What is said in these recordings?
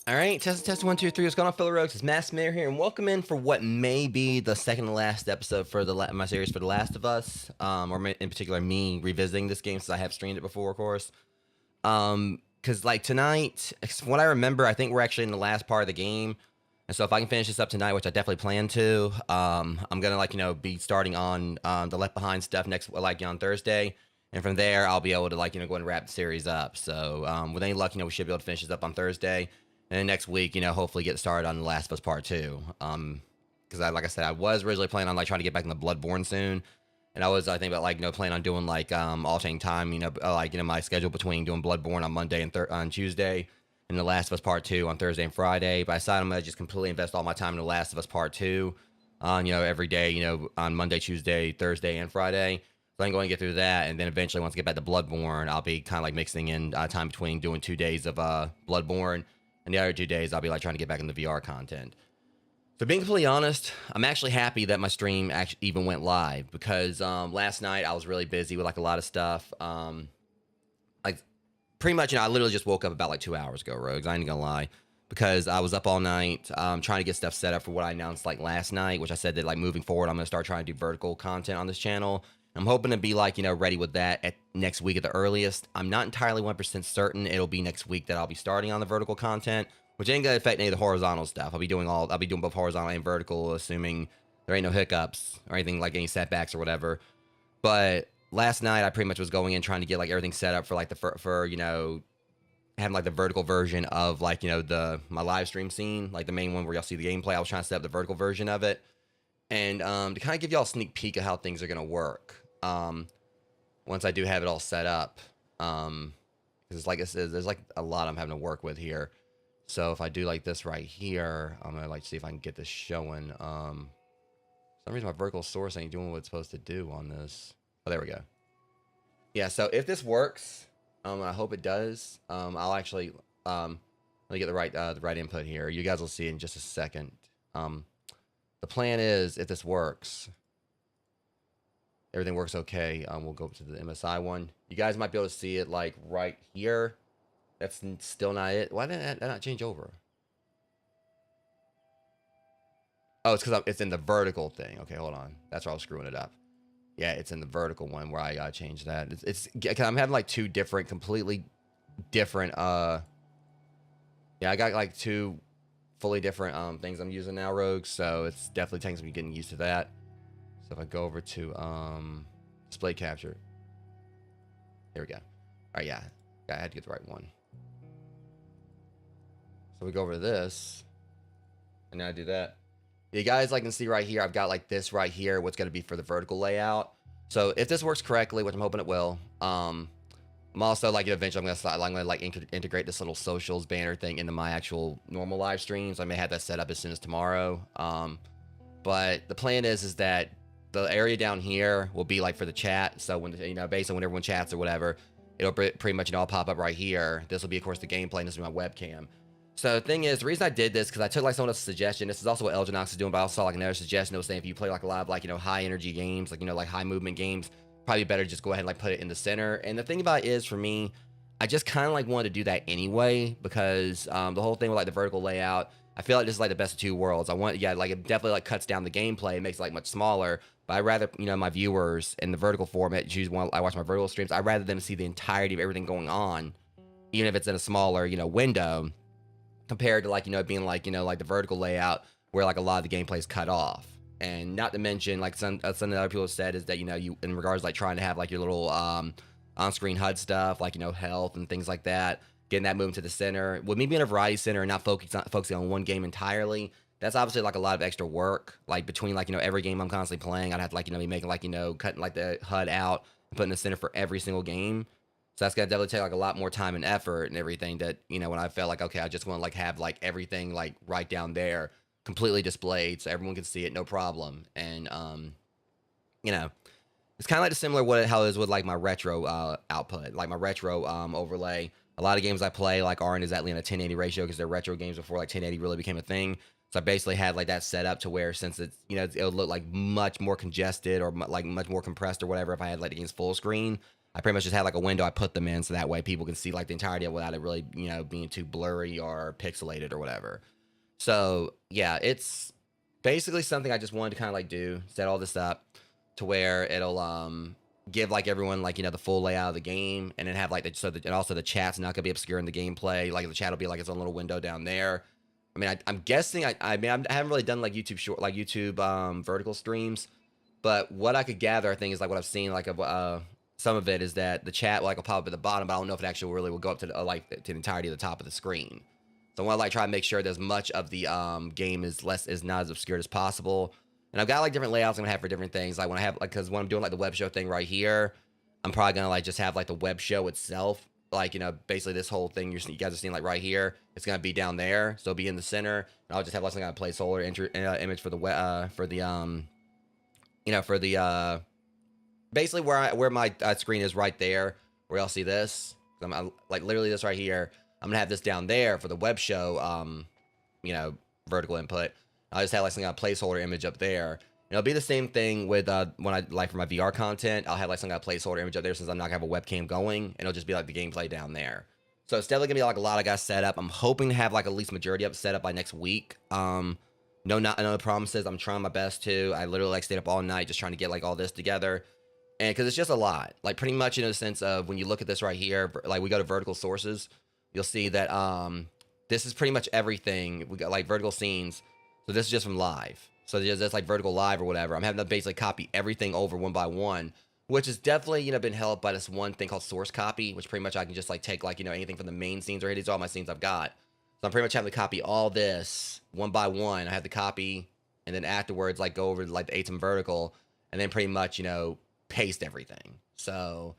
All right, test 1 2 3. What's going on, fellow rogues? It's Matt Mayor here, and welcome in for what may be the second to last episode for my series for The Last of Us. In particular, me revisiting this game since I have streamed it before, of course. Because like tonight, from what I remember, I think we're actually in the last part of the game, and so if I can finish this up tonight, which I definitely plan to, I'm gonna be starting on the Left Behind stuff next on Thursday. And from there, I'll be able to go ahead and wrap the series up. So with any luck, we should be able to finish this up on Thursday. And then next week, hopefully get started on The Last of Us Part 2. Because like I said, I was originally planning on trying to get back into Bloodborne soon. And I think about planning on doing alternating time, my schedule between doing Bloodborne on Monday and on Tuesday, and The Last of Us Part 2 on Thursday and Friday. But I decided I'm gonna just completely invest all my time in The Last of Us Part 2 on every day, on Monday, Tuesday, Thursday, and Friday. So I can go and get through that, and then eventually once I get back to Bloodborne, I'll be kind of mixing in time between doing 2 days of Bloodborne. And the other 2 days, I'll be trying to get back into VR content. So being completely honest, I'm actually happy that my stream actually even went live because last night I was really busy with a lot of stuff. Pretty much, I literally just woke up about 2 hours ago, Rogues. I ain't gonna lie, because I was up all night trying to get stuff set up for what I announced last night, which I said that moving forward, I'm gonna start trying to do vertical content on this channel. I'm hoping to be ready with that at next week at the earliest. I'm not entirely 1% certain it'll be next week that I'll be starting on the vertical content, which ain't gonna affect any of the horizontal stuff. I'll be doing both horizontal and vertical, assuming there ain't no hiccups or anything any setbacks or whatever. But last night I pretty much was going in trying to get everything set up for having the vertical version of my live stream scene, the main one where y'all see the gameplay. I was trying to set up the vertical version of it, and to kind of give y'all a sneak peek of how things are gonna work. Once I do have it all set up, because like I said, there's a lot I'm having to work with here. So if I do this right here, I'm gonna see if I can get this showing. For some reason my vertical source ain't doing what it's supposed to do on this. Oh, there we go. Yeah, so if this works, I hope it does. I'll actually let me get the right input here. You guys will see it in just a second. The plan is, if this works, everything works okay, we'll go to the MSI one. You guys might be able to see it right here. That's still not it. Why did that not change over? Oh, it's because it's in the vertical thing. Okay, hold on. That's why I was screwing it up. Yeah, it's in the vertical one where I changed that. I'm having 2 different, completely different. Yeah, I got 2 fully different things I'm using now, Rogue. So it's definitely taking some getting used to that. So if I go over to display capture, there we go. All right, yeah, I had to get the right one. So we go over to this, and now I do that. You guys can see right here, I've got this right here, what's going to be for the vertical layout. So if this works correctly, which I'm hoping it will, I'm also eventually I'm gonna integrate this little socials banner thing into my actual normal live streams. I may have that set up as soon as tomorrow. But the plan is that the area down here will be for the chat. So when based on when everyone chats or whatever, it'll pretty much all pop up right here. This will be of course the gameplay, and this will be my webcam. So the thing is, the reason I did this because I took someone else's suggestion. This is also what Elginox is doing, but I also saw another suggestion that was saying if you play a lot of high energy games, high movement games, probably better just go ahead and put it in the center. And the thing about it is, for me, I just kind of wanted to do that anyway because the whole thing with the vertical layout, I feel this is the best of 2 worlds. I want, yeah, it definitely cuts down the gameplay, makes it much smaller. But I'd rather, my viewers in the vertical format, I watch my vertical streams, I'd rather them see the entirety of everything going on, even if it's in a smaller, window, compared to being the vertical layout where a lot of the gameplay is cut off. And not to mention some of the other people have said is that you in regards trying to have your little on-screen HUD stuff health and things like that, getting that moving to the center. With me being a variety center and not focusing on one game entirely, that's obviously a lot of extra work. Between every game I'm constantly playing, I'd have to be making cutting the HUD out and putting the center for every single game. So that's gonna definitely take a lot more time and effort and everything. That when I felt okay, I just want to have everything right down there, completely displayed, so everyone can see it, no problem. And it's kind of similar how it is with my retro output, my retro overlay. A lot of games I play aren't exactly in a 1080 ratio because they're retro games before 1080 really became a thing. So I basically had that set up to where since it's it'll look much more congested or much more compressed or whatever if I had the game's full screen. I pretty much just had like a window I put them in so that way people can see like the entirety of it without it really, you know, being too blurry or pixelated or whatever. So yeah, it's basically something I just wanted to kind of like do, set all this up to where it'll give like everyone like, you know, the full layout of the game, and then have like and also the chat's not gonna be obscuring the gameplay. Like the chat will be like its own little window down there. I mean, I'm guessing I mean I haven't really done like YouTube vertical streams, but what I could gather, I think, is like what I've seen like of some of it is that the chat like will pop up at the bottom, but I don't know if it actually really will go up to the, like to the entirety of the top of the screen. So I want to like try to make sure that as much of the game is not as obscured as possible. And I've got like different layouts I'm gonna have for different things. Like when I have like, because when I'm doing like the web show thing right here, I'm probably gonna like just have like the web show itself, like, you know, basically this whole thing you guys are seeing like right here, it's gonna be down there, so it'll be in the center, and I'll just have like some kind of placeholder image for the you know, for the basically where my screen is right there, where y'all see this. I'm like literally this right here. I'm gonna have this down there for the web show, you know, vertical input. I'll just have like some kind of placeholder image up there. And it'll be the same thing with when I like for my VR content. I'll have like some kind of placeholder image up there since I'm not gonna have a webcam going, and it'll just be like the gameplay down there. So it's definitely gonna be like a lot I got set up. I'm hoping to have like at least majority of it set up by next week. No promises. I'm trying my best to. I literally like stayed up all night just trying to get like all this together. And because it's just a lot, like pretty much in the sense of when you look at this right here, like we go to vertical sources, you'll see that this is pretty much everything. We got like vertical scenes, so this is just from live. So that's like vertical live or whatever. I'm having to basically copy everything over one by one, which has definitely, you know, been helped by this one thing called source copy, which pretty much I can just like take like, you know, anything from the main scenes, or here, these are all my scenes I've got. So I'm pretty much having to copy all this one by one. I have to copy, and then afterwards like go over like the ATEM vertical, and then pretty much, you know, paste everything. So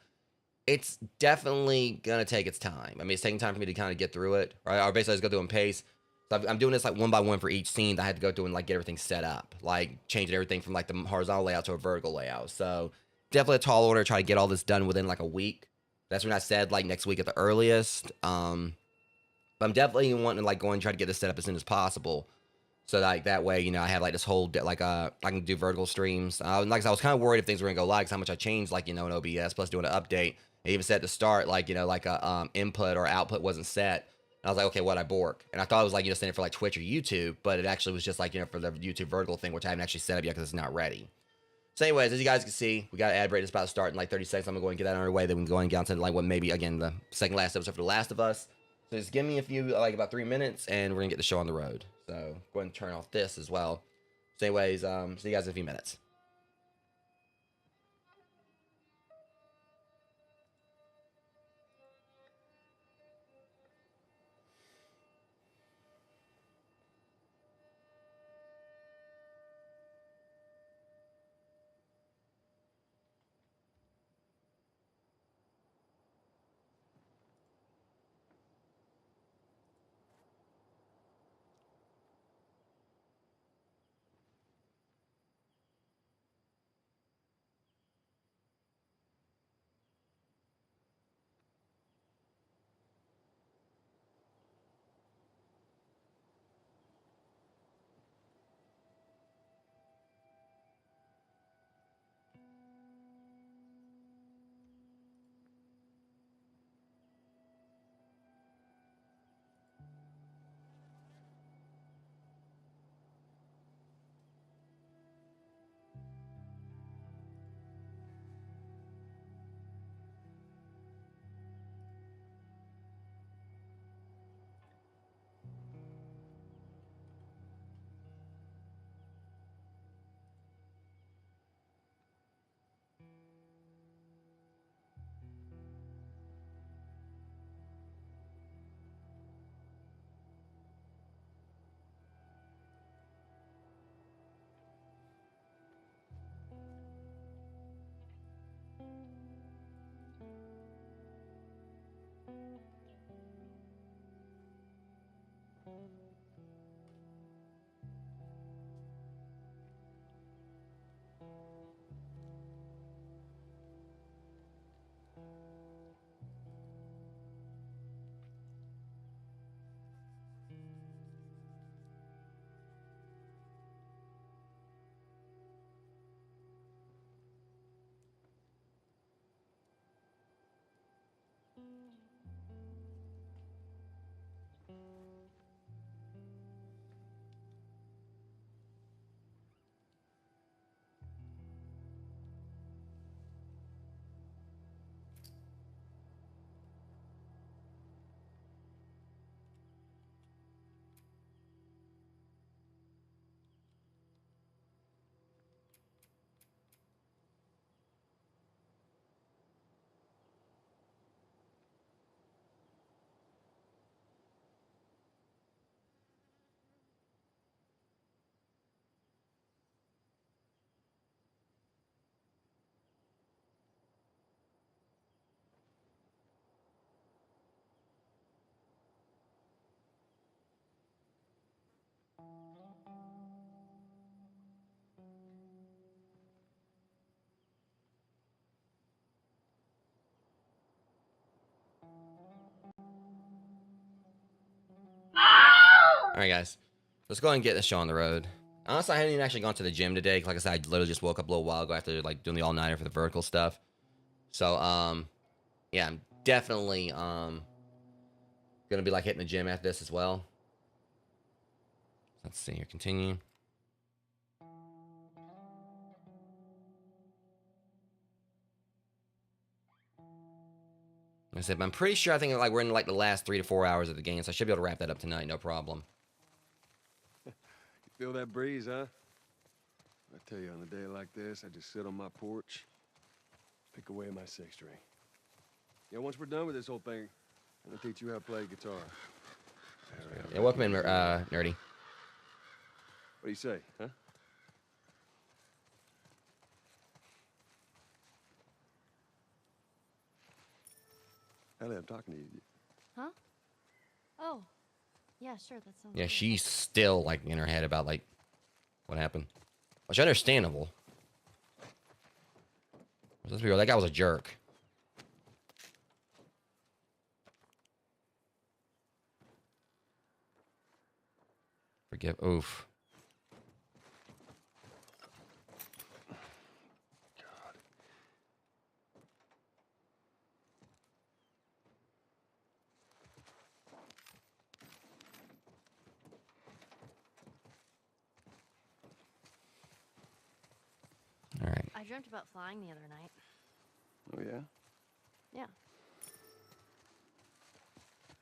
it's definitely gonna take its time. I mean, it's taking time for me to kind of get through it. Right? Or basically, I just go through and paste. So I'm doing this like one by one for each scene that I had to go through and like get everything set up, like changing everything from like the horizontal layout to a vertical layout. So definitely a tall order. Try to get all this done within like a week. That's when I said like next week at the earliest. But I'm definitely wanting to like go and try to get this set up as soon as possible. So like that way, you know, I have like this whole like I can do vertical streams. Like I was kind of worried if things were gonna go live, because how much I changed, like, you know, in OBS, plus doing an update. I even said at the start, like, you know, like a input or output wasn't set. And I was like, okay, what I bork? And I thought it was like, you know, setting it for like Twitch or YouTube, but it actually was just like, you know, for the YouTube vertical thing, which I haven't actually set up yet because it's not ready. So anyways, as you guys can see, we got an ad break that's about to start in like 30 seconds. I'm gonna go and get that underway. Then we can go and get on to like what maybe again the second last episode for The Last of Us. So just give me a few, like about 3 minutes, and we're gonna get the show on the road. So go ahead and turn off this as well. So anyways, see you guys in a few minutes. All right, guys. Let's go ahead and get this show on the road. Honestly, I haven't even actually gone to the gym today. Like I said, I literally just woke up a little while ago after like doing the all-nighter for the vertical stuff. So, yeah, I'm definitely gonna be like hitting the gym after this as well. Let's see here. Continue. Like I said, but I'm pretty sure I think like we're in like the last 3 to 4 hours of the game, so I should be able to wrap that up tonight, no problem. You feel that breeze, huh? I tell you, on a day like this, I just sit on my porch, pick away at my six string. Yeah, once we're done with this whole thing, I'm gonna teach you how to play guitar. All right. Yeah, welcome in, Nerdy. What do you say, huh? Ellie, I'm talking to you. Huh? Oh. Yeah, sure, that sounds Yeah, good. she's still like in her head about like what happened, which is understandable. Let's be real, that guy was a jerk. Forgive. Oof. God. All right. I dreamt about flying the other night. Oh, yeah? Yeah.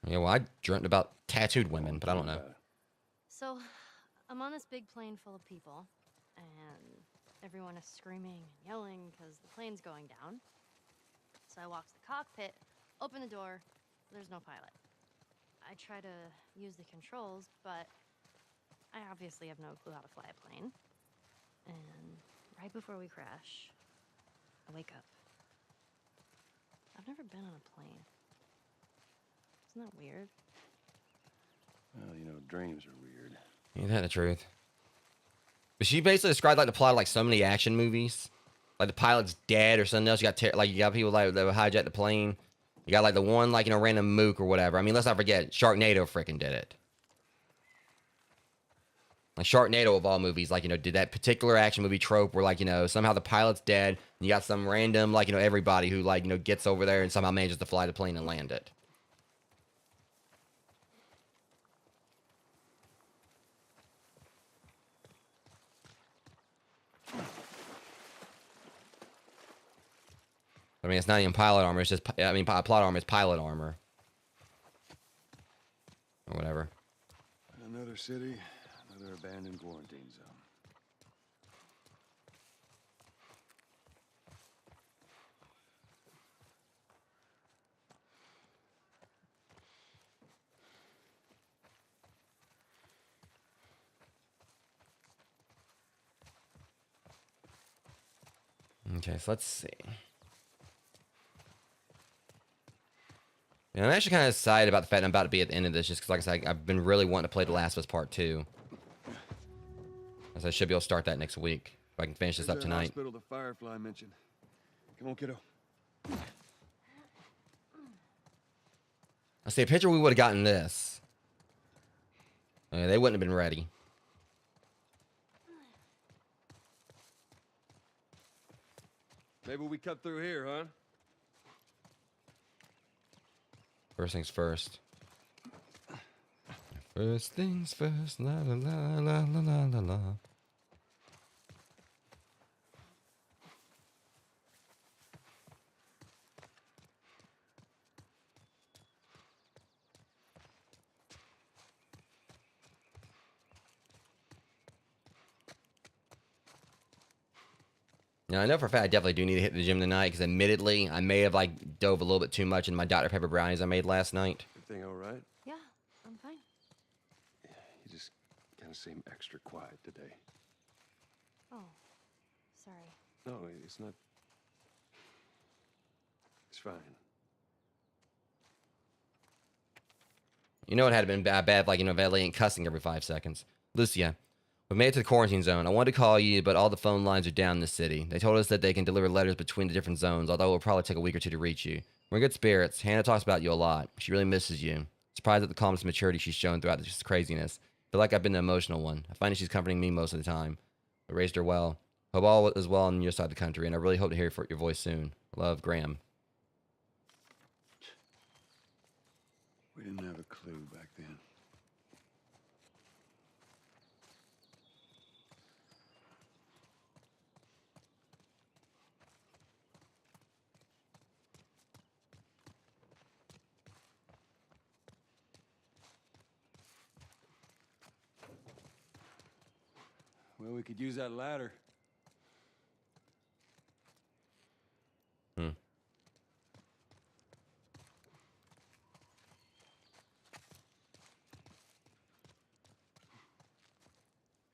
Yeah, well, I dreamt about tattooed women, but I don't know. So, I'm on this big plane full of people, and everyone is screaming and yelling because the plane's going down. So I walk to the cockpit, open the door, there's no pilot. I try to use the controls, but I obviously have no clue how to fly a plane. And right before we crash, I wake up. I've never been on a plane. Isn't that weird? Well, you know, dreams are weird. Ain't that the truth? But she basically described like the plot of like so many action movies. Like the pilot's dead or something else. You got like you got people like that hijack the plane. You got like the one like random mook or whatever. I mean, let's not forget Sharknado freaking did it. Like Sharknado of all movies, like did that particular action movie trope where like somehow the pilot's dead and you got some random like everybody who like gets over there and somehow manages to fly the plane and land it. I mean, it's not even pilot armor. It's just, I mean, plot armor is pilot armor. Or whatever. Another city, another abandoned quarantine zone. Okay, so let's see. Yeah, I'm actually kind of excited about the fact that I'm about to be at the end of this, just because, like I said, I've been really wanting to play The Last of Us Part 2. So I should be able to start that next week, if I can finish this up There's that tonight. hospital the Firefly mentioned. Come on, kiddo. I see a picture we would have gotten this. They wouldn't have been ready. Maybe we cut through here, huh? First things first. First things first. La la la la la la la la. Now, I know for a fact I definitely do need to hit the gym tonight because admittedly, I may have like dove a little bit too much in my Dr. Pepper brownies I made last night. Everything all right? Yeah, I'm fine. You just kind of seem extra quiet today. Oh, sorry. No, it's not. It's fine. You know it had been bad like, Ellie ain't cussing every 5 seconds. Lucia, we made it to the quarantine zone. I wanted to call you, but all the phone lines are down in the city. They told us that they can deliver letters between the different zones, although it will probably take a week or two to reach you. We're in good spirits. Hannah talks about you a lot. She really misses you. Surprised at the calmness and maturity she's shown throughout this craziness. Feel like I've been the emotional one. I find that she's comforting me most of the time. I raised her well. Hope all is well on your side of the country, and I really hope to hear your voice soon. Love, Graham. We didn't have a clue back then. Well, we could use that ladder.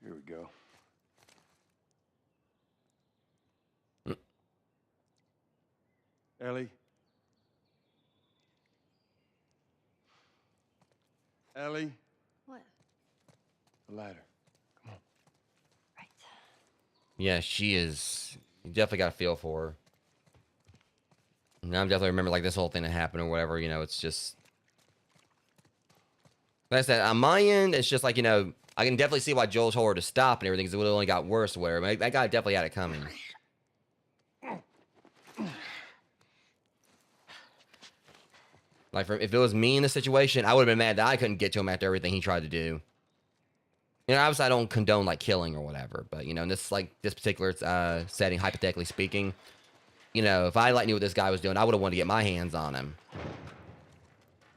Here we go. Ellie? Ellie? What? The ladder. Come on. Right. Yeah, she is. You definitely got a feel for her. And I'm definitely remember like this whole thing that happened or whatever. You know, it's just. Like I said, on my end, it's just like, you know, I can definitely see why Joel told her to stop and everything because it would have only got worse or whatever. That guy definitely had it coming. Like, if it was me in the situation, I would have been mad that I couldn't get to him after everything he tried to do. You know, obviously I don't condone like killing or whatever, but you know, in this particular setting, hypothetically speaking, you know, if I knew what this guy was doing, I would have wanted to get my hands on him,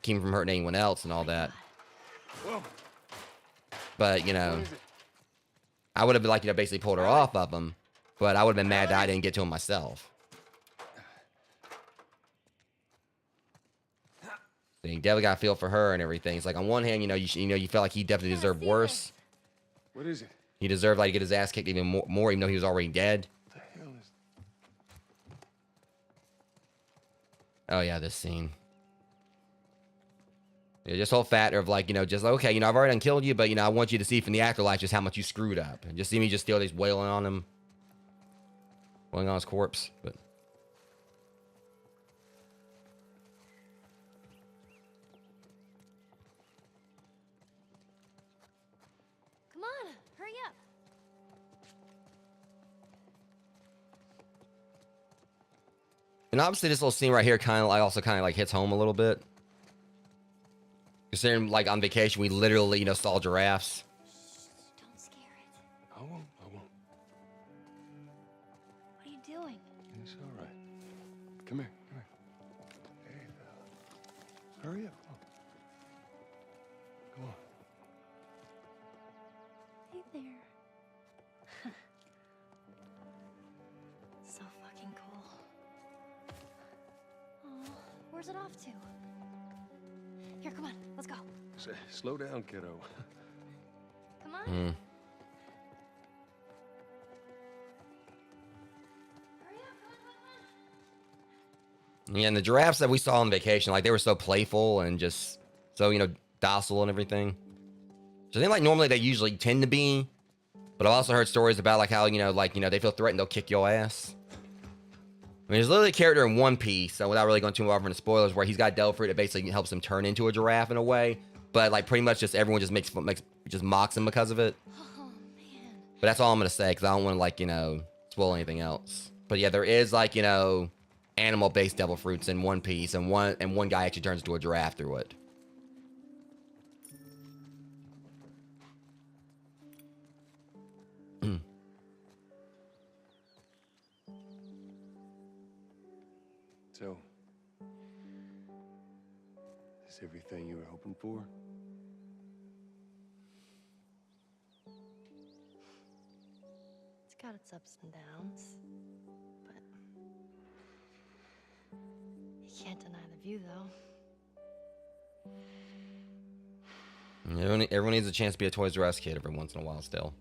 keep him from hurting anyone else and all that. Whoa. But you know, I would have like, you know, basically pulled her off of him, but I would have been mad that I didn't get to him myself. So you definitely got to feel for her and everything. It's like on one hand, you know, you felt like he definitely deserved worse. What is it? He deserved like to get his ass kicked even more, even though he was already dead. What the hell is? Oh yeah, this scene. Yeah, just whole factor of like, you know, just like, okay, you know, I've already killed you, but you know, I want you to see from the afterlife just how much you screwed up, and just see me just still just wailing on him, wailing on his corpse, but. Come on, hurry up. And obviously this little scene right here kind of like hits home a little bit. Considering like on vacation we literally, you know, saw giraffes. Don't scare it. I won't. What are you doing? It's all right. Come here. Hey, fella. Hurry up. Come on. Hey there. So fucking cool. Oh, where's it off to? Here, come on, let's go. Slow down, kiddo. Come on. Hmm. Hurry up, come on. Yeah, and the giraffes that we saw on vacation, like they were so playful and just so, you know, docile and everything. So I think like normally they usually tend to be, but I've also heard stories about like how, you know, they feel threatened, they'll kick your ass. I mean, there's literally a character in One Piece, so without really going too far into spoilers, where he's got devil fruit that basically helps him turn into a giraffe in a way, but like pretty much just everyone just mocks him because of it. Oh, man. But that's all I'm gonna say because I don't want to like, you know, spoil anything else. But yeah, there is like, you know, animal-based devil fruits in One Piece, and one guy actually turns into a giraffe through it. So, is this everything you were hoping for? It's got its ups and downs, but you can't deny the view, though. Everyone needs a chance to be a Toys R Us kid every once in a while still.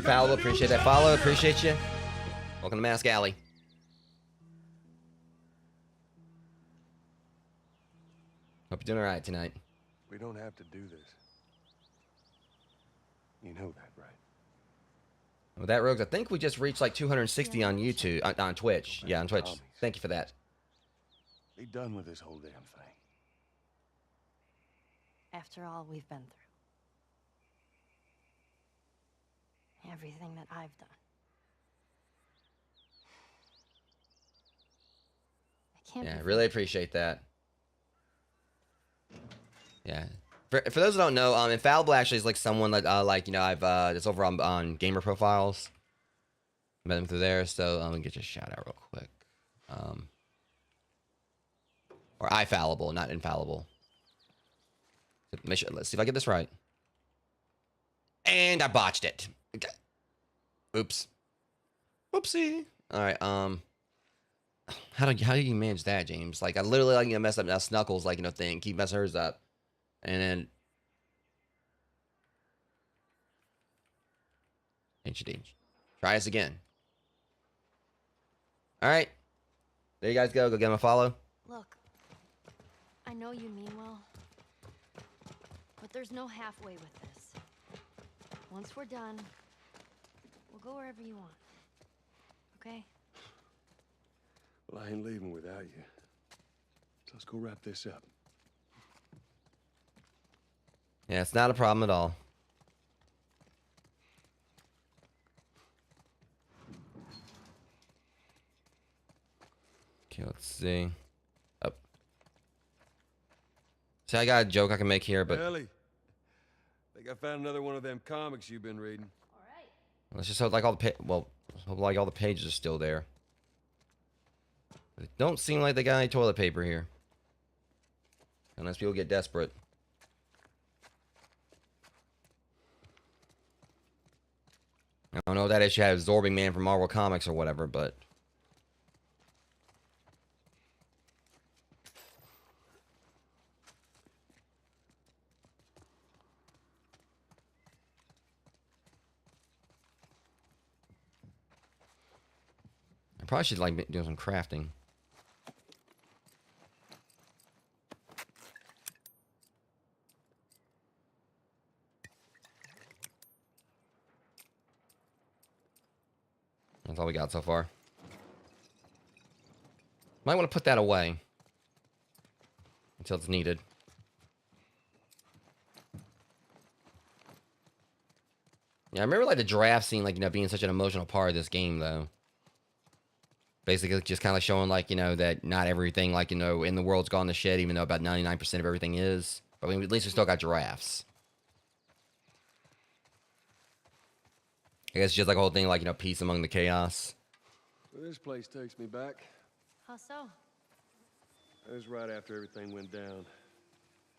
Follow, appreciate that follow, appreciate you. Welcome to Mask Alley. Hope you're doing all right tonight. We don't have to do this. You know that, right? With that, Rogues, I think we just reached like 260 on YouTube, on Twitch. Go back Yeah, on to Twitch. Tommy's. Thank you for that. Be done with this whole damn thing. After all we've been through. Everything that I've done. I can't Yeah, be really appreciate that. Yeah. For those who don't know, Infallible actually is like someone that like, you know, I've it's over on gamer profiles. Met him through there, so let me get you a shout out real quick. Or iFallible, not Infallible. Let's see if I get this right. And I botched it. Okay. Oops. Whoopsie. All right. How do you manage that, James? Like I literally like, you know, mess up now Snuckles like, you know, thing, keep messing hers up, and then HD. Try us again. All right. There you guys go. Go give him a follow. Look, I know you mean well, but there's no halfway with this. Once we're done, we'll go wherever you want. Okay? Well, I ain't leaving without you. So let's go wrap this up. Yeah, it's not a problem at all. Okay, let's see. Up. See, I got a joke I can make here, but Ellie, I think I found another one of them comics you've been reading. All right. let's just hope like all the hope like all the pages are still there. It don't seem like they got any toilet paper here, unless people get desperate. I don't know if that issue had Absorbing Man from Marvel Comics or whatever, but I probably should like do some crafting. That's all we got so far. Might want to put that away until it's needed. Yeah, I remember like the giraffe scene, like, you know, being such an emotional part of this game, though. Basically, just kind of showing, like, you know, that not everything, like, you know, in the world's gone to shit, even though about 99% of everything is. But at least we still got giraffes. I guess just like a whole thing, like, you know, peace among the chaos. Well, this place takes me back. How so? It was right after everything went down.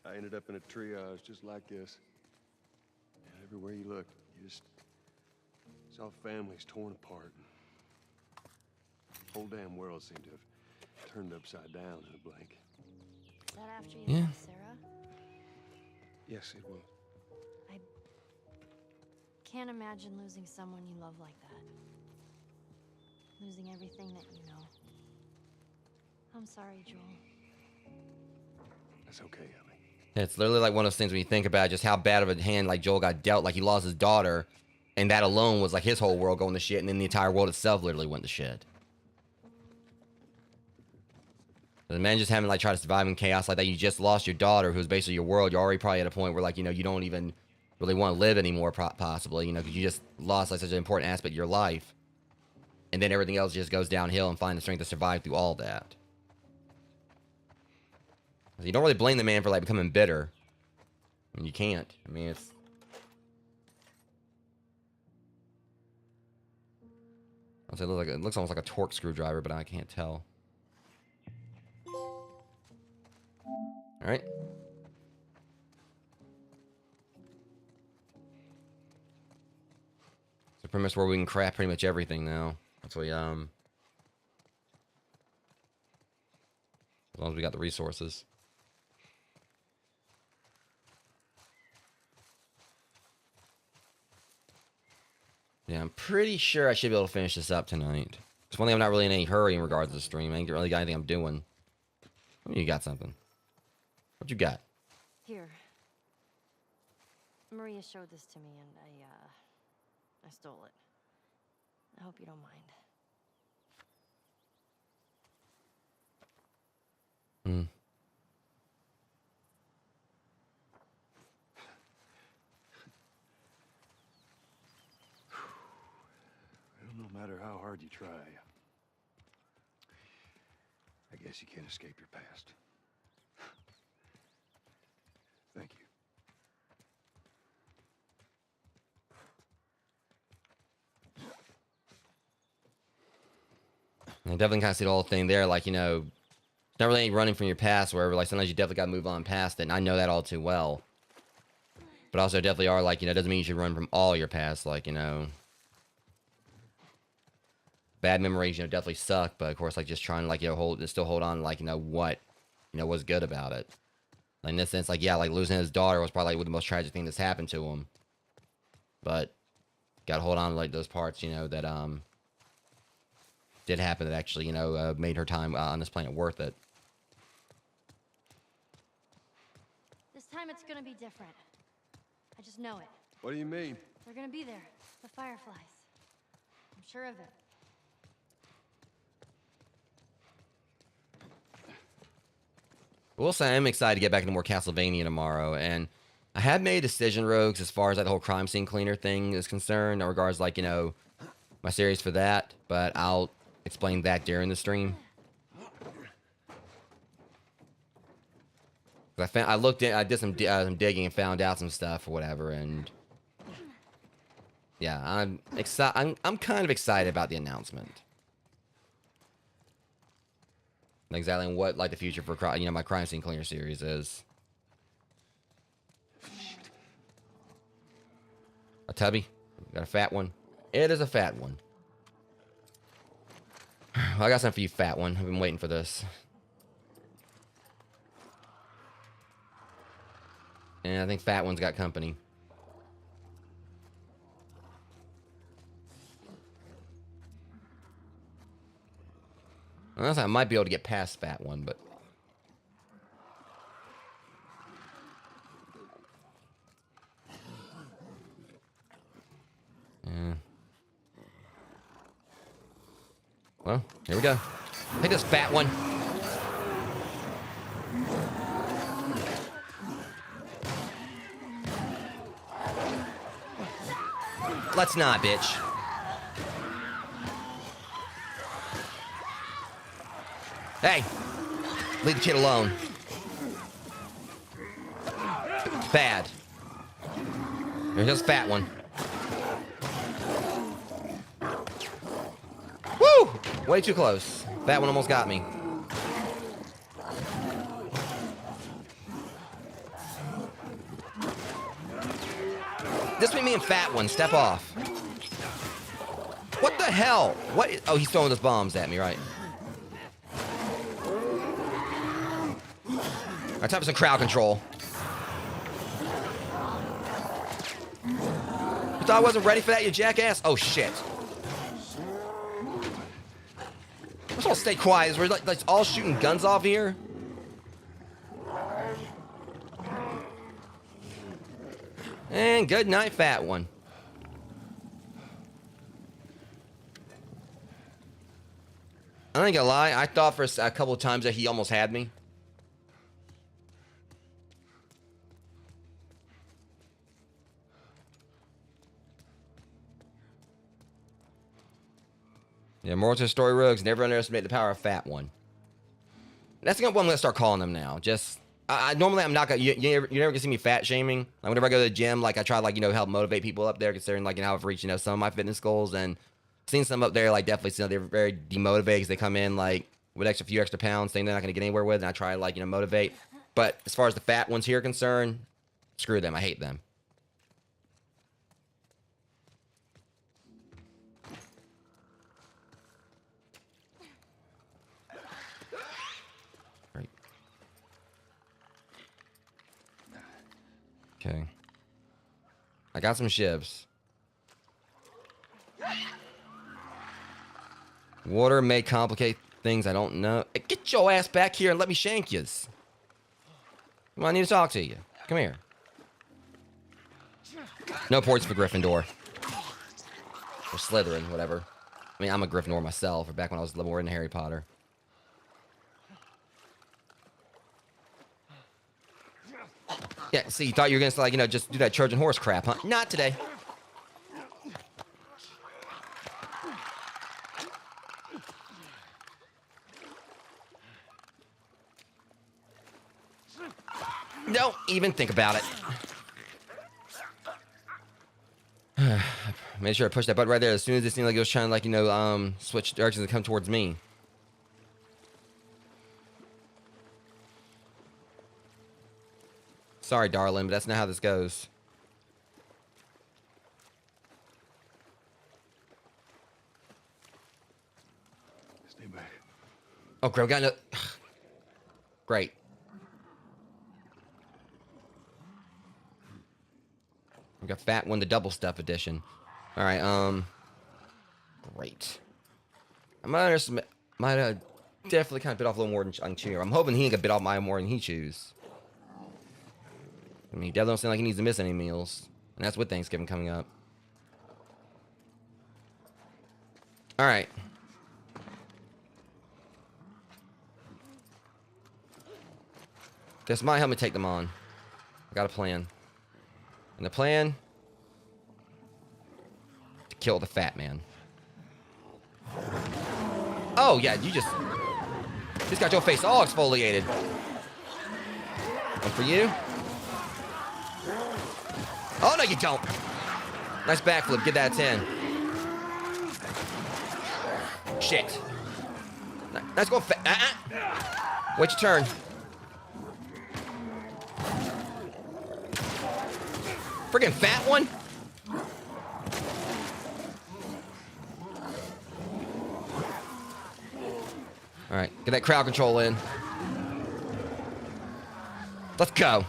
I ended up in a triage just like this. And everywhere you looked, you just saw families torn apart. The whole damn world seemed to have turned upside down in a blink. Is that after you Yeah. lost Sarah? Yes, it was. I can't imagine losing someone you love like that. Losing everything that you know. I'm sorry, Joel. That's okay, Ellie. It's literally like one of those things when you think about just how bad of a hand like Joel got dealt. Like he lost his daughter, and that alone was like his whole world going to shit, and then the entire world itself literally went to shit. The man just having like try to survive in chaos like that. You just lost your daughter, who's basically your world. You're already probably at a point where like, you know, you don't even really want to live anymore, possibly, you know, because you just lost like such an important aspect of your life, and then everything else just goes downhill, and find the strength to survive through all that. You don't really blame the man for like becoming bitter. I mean, you can't. I mean, it's. I'll say it looks almost like a torque screwdriver, but I can't tell. All right. So pretty much where we can craft pretty much everything now. That's what as long as we got the resources. Yeah, I'm pretty sure I should be able to finish this up tonight. Because one thing, I'm not really in any hurry in regards to the stream. I ain't really got anything I'm doing. Oh, you got something. What you got? Here. Maria showed this to me, and I stole it. I hope you don't mind. Hmm. Well, no matter how hard you try, I guess you can't escape your past. Thank you. I definitely kind of see the whole thing there. Like, you know, it's not really any running from your past, wherever. Like, sometimes you definitely got to move on past it. And I know that all too well. But also, definitely are, like, you know, doesn't mean you should run from all your past. Like, you know, bad memories, you know, definitely suck. But, of course, like, just trying to, like, you know, still hold on, like, you know, what, you know, was good about it. Like, in this sense, like, yeah, like, losing his daughter was probably, like, the most tragic thing that's happened to him. But, gotta hold on to, like, those parts, you know, that, did happen that actually, you know, made her time on this planet worth it. This time it's gonna be different. I just know it. What do you mean? They're gonna be there. The Fireflies. I'm sure of it. We'll say I'm excited to get back into more Castlevania tomorrow, and I have made a decision, Rogues, as far as like the whole crime scene cleaner thing is concerned, in regards like, you know, my series for that, but I'll explain that during the stream. I did some digging and found out some stuff or whatever, and yeah, I'm excited. I'm kind of excited about the announcement. Exactly what like the future for you know my crime scene cleaner series is. A tubby, got a fat one. It is a fat one. Well, I got something for you, fat one. I've been waiting for this. And I think fat one's got company. Unless I might be able to get past fat one, but yeah. Well, here we go. Take this fat one. Let's not, bitch. Hey, leave the kid alone. Bad. Here's this fat one. Woo! Way too close. That one almost got me. This between me and fat one. Step off. What the hell? What? Oh, he's throwing those bombs at me, right? Alright, time for some crowd control. You thought I wasn't ready for that, you jackass? Oh, shit. Let's all stay quiet. We're like all shooting guns off here. And good night, fat one. I ain't gonna lie. I thought for a couple of times that he almost had me. Yeah, moral to the story, Rogues. Never underestimate the power of fat one. That's the one I'm gonna start calling them now. Just, I normally I'm not gonna. You never gonna see me fat shaming. Like whenever I go to the gym, like I try like help motivate people up there, considering like I've reached some of my fitness goals, and seen some up there like definitely they're very demotivated because they come in like with few extra pounds, saying they're not gonna get anywhere with, and I try to like motivate. But as far as the fat ones here are concerned, screw them. I hate them. Okay. I got some shivs. Water may complicate things I don't know. Get your ass back here and let me shank yous. Come on, I need to talk to you. Come here. No points for Gryffindor. Or Slytherin, whatever. I mean, I'm a Gryffindor myself, or back when I was more into Harry Potter. Yeah, see, you thought you were gonna, like, you know, just do that Trojan horse crap, huh? Not today. Don't even think about it. Make sure I push that button right there as soon as it seemed like it was trying to, like, you know, switch directions and come towards me. Sorry, darling, but that's not how this goes. Stay back. Oh, great, we got no... Great. We got Fat One, the double stuff edition. All right, great. I might definitely kind of bit off a little more on Chew. I'm hoping he ain't gonna bit off my more than he chews. I mean, he definitely don't seem like he needs to miss any meals. And that's with Thanksgiving coming up. All right. This might help me take them on. I got a plan. And the plan... to kill the fat man. Oh, yeah, you just got your face all exfoliated. One for you. Oh, no, you don't. Nice backflip. Get that 10. Shit. Nice going fat. Wait your turn. Friggin' fat one. All right, get that crowd control in. Let's go.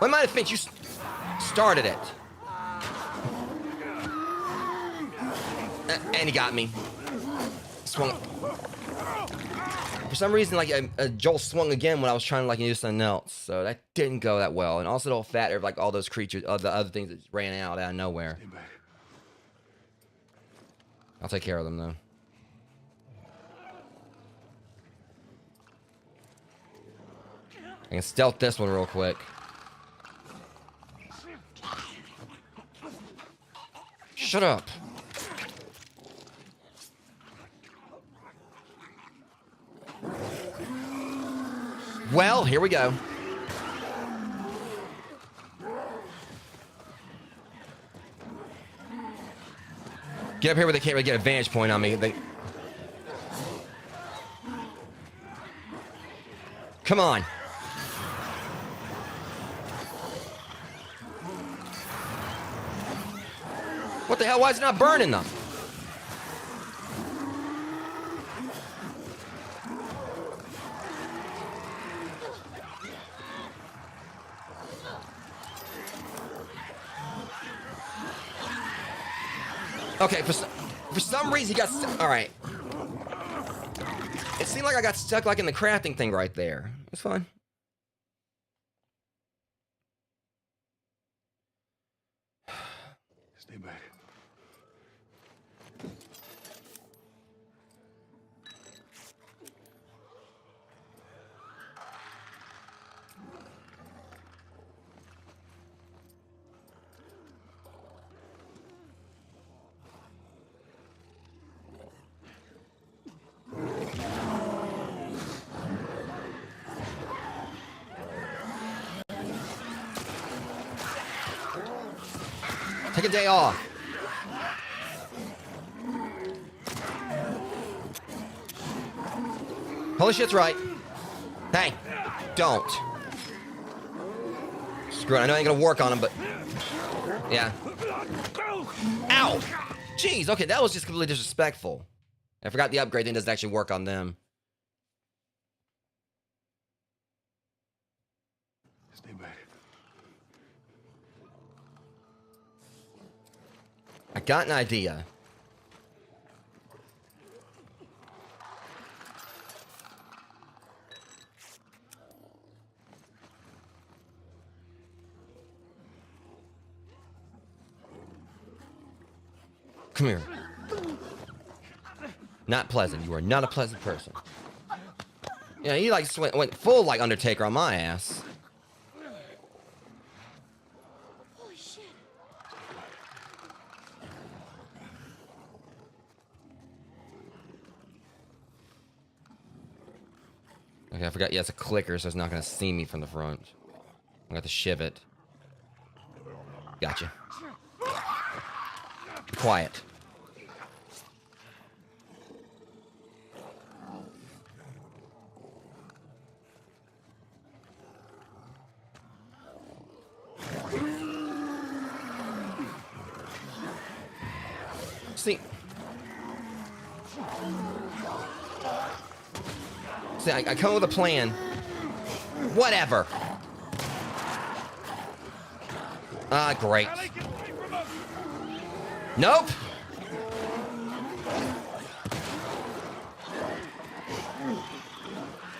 I might have think you started it. And he got me. Swung. For some reason, like, Joel swung again when I was trying to, like, do something else. So that didn't go that well. And also the whole fat, like, all those creatures, the other things that ran out of nowhere. I'll take care of them, though. I can stealth this one real quick. Shut up. Well, here we go. Get up here where they can't really get a vantage point on me. Come on. What the hell? Why is it not burning them? Okay, for some reason he got stuck. All right. It seemed like I got stuck like in the crafting thing right there. It's fine. Stay back. Take a day off. Holy shit's right. Hey, don't. Screw it. I know I ain't gonna work on him, but yeah. Ow! Jeez, okay, that was just completely disrespectful. I forgot the upgrade thing doesn't actually work on them. Stay back. I got an idea. Come here. Not pleasant. You are not a pleasant person. Yeah, he like went full like Undertaker on my ass. Holy shit. Okay, I forgot. Yeah, it's a clicker, so it's not gonna see me from the front. I got to shiv it. Gotcha. Be quiet. See, I come up with a plan. Whatever. Ah, great. Nope.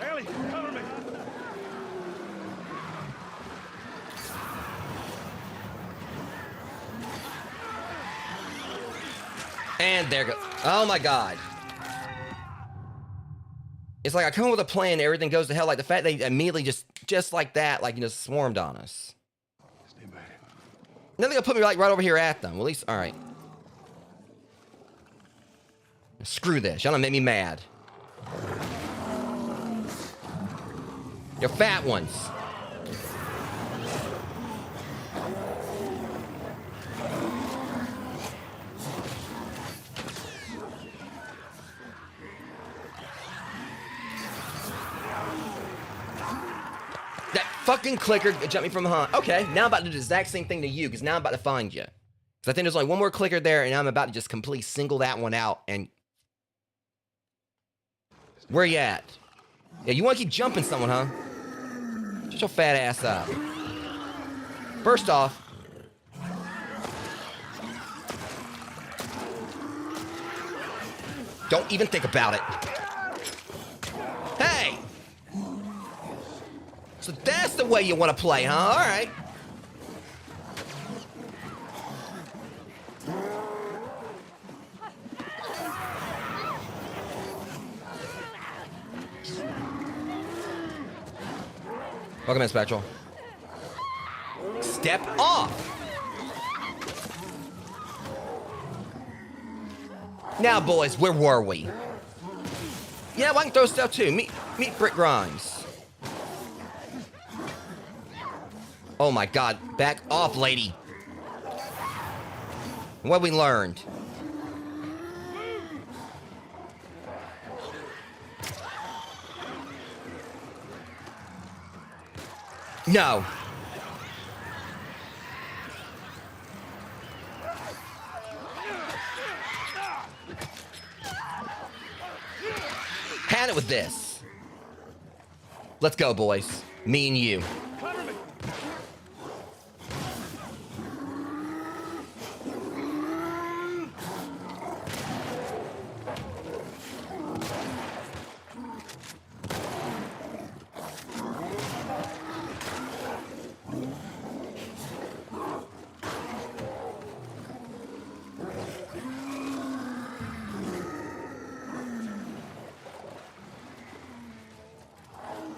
Ellie, cover me. And there goes. Oh my god. It's like I come up with a plan, everything goes to hell. Like the fact they immediately just like that, like, you know, swarmed on us. Stay back. Then they're gonna put me like right over here at them. Well, at least, all right. Screw this. Y'all done make me mad. You're fat ones. That fucking clicker jumped me from behind. Okay, now I'm about to do the exact same thing to you, because now I'm about to find you. Because I think there's only one more clicker there, and I'm about to just completely single that one out, and... Where you at? Yeah, you want to keep jumping someone, huh? Shut your fat ass up. First off... Don't even think about it. Hey! So that's the way you want to play, huh? All right. Welcome in, Spectral. Step off! Now, boys, where were we? Yeah, well, I can throw stuff too. Meet Brick Grimes. Oh my god, back off, lady. What we learned? No. Had it with this. Let's go, boys. Me and you.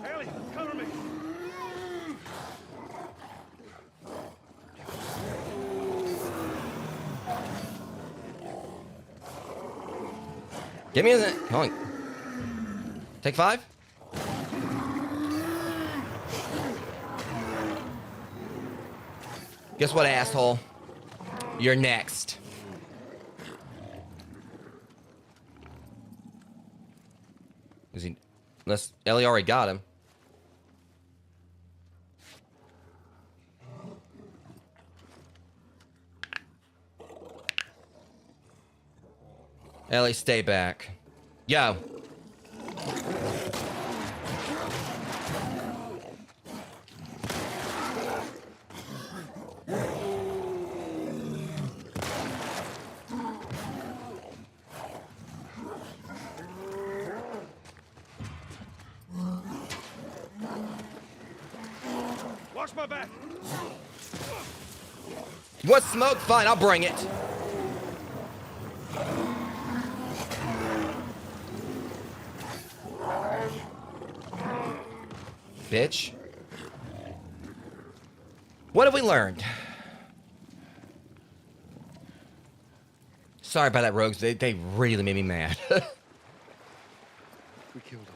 Ellie, cover me. Give me a... Hold on. Take 5? Guess what, asshole? You're next. Is he... Unless Ellie already got him. Ellie, stay back. Yo. Watch my back. You want smoke? Fine, I'll bring it. bitch. What have we learned? Sorry about that, Rogues. They really made me mad. We killed him.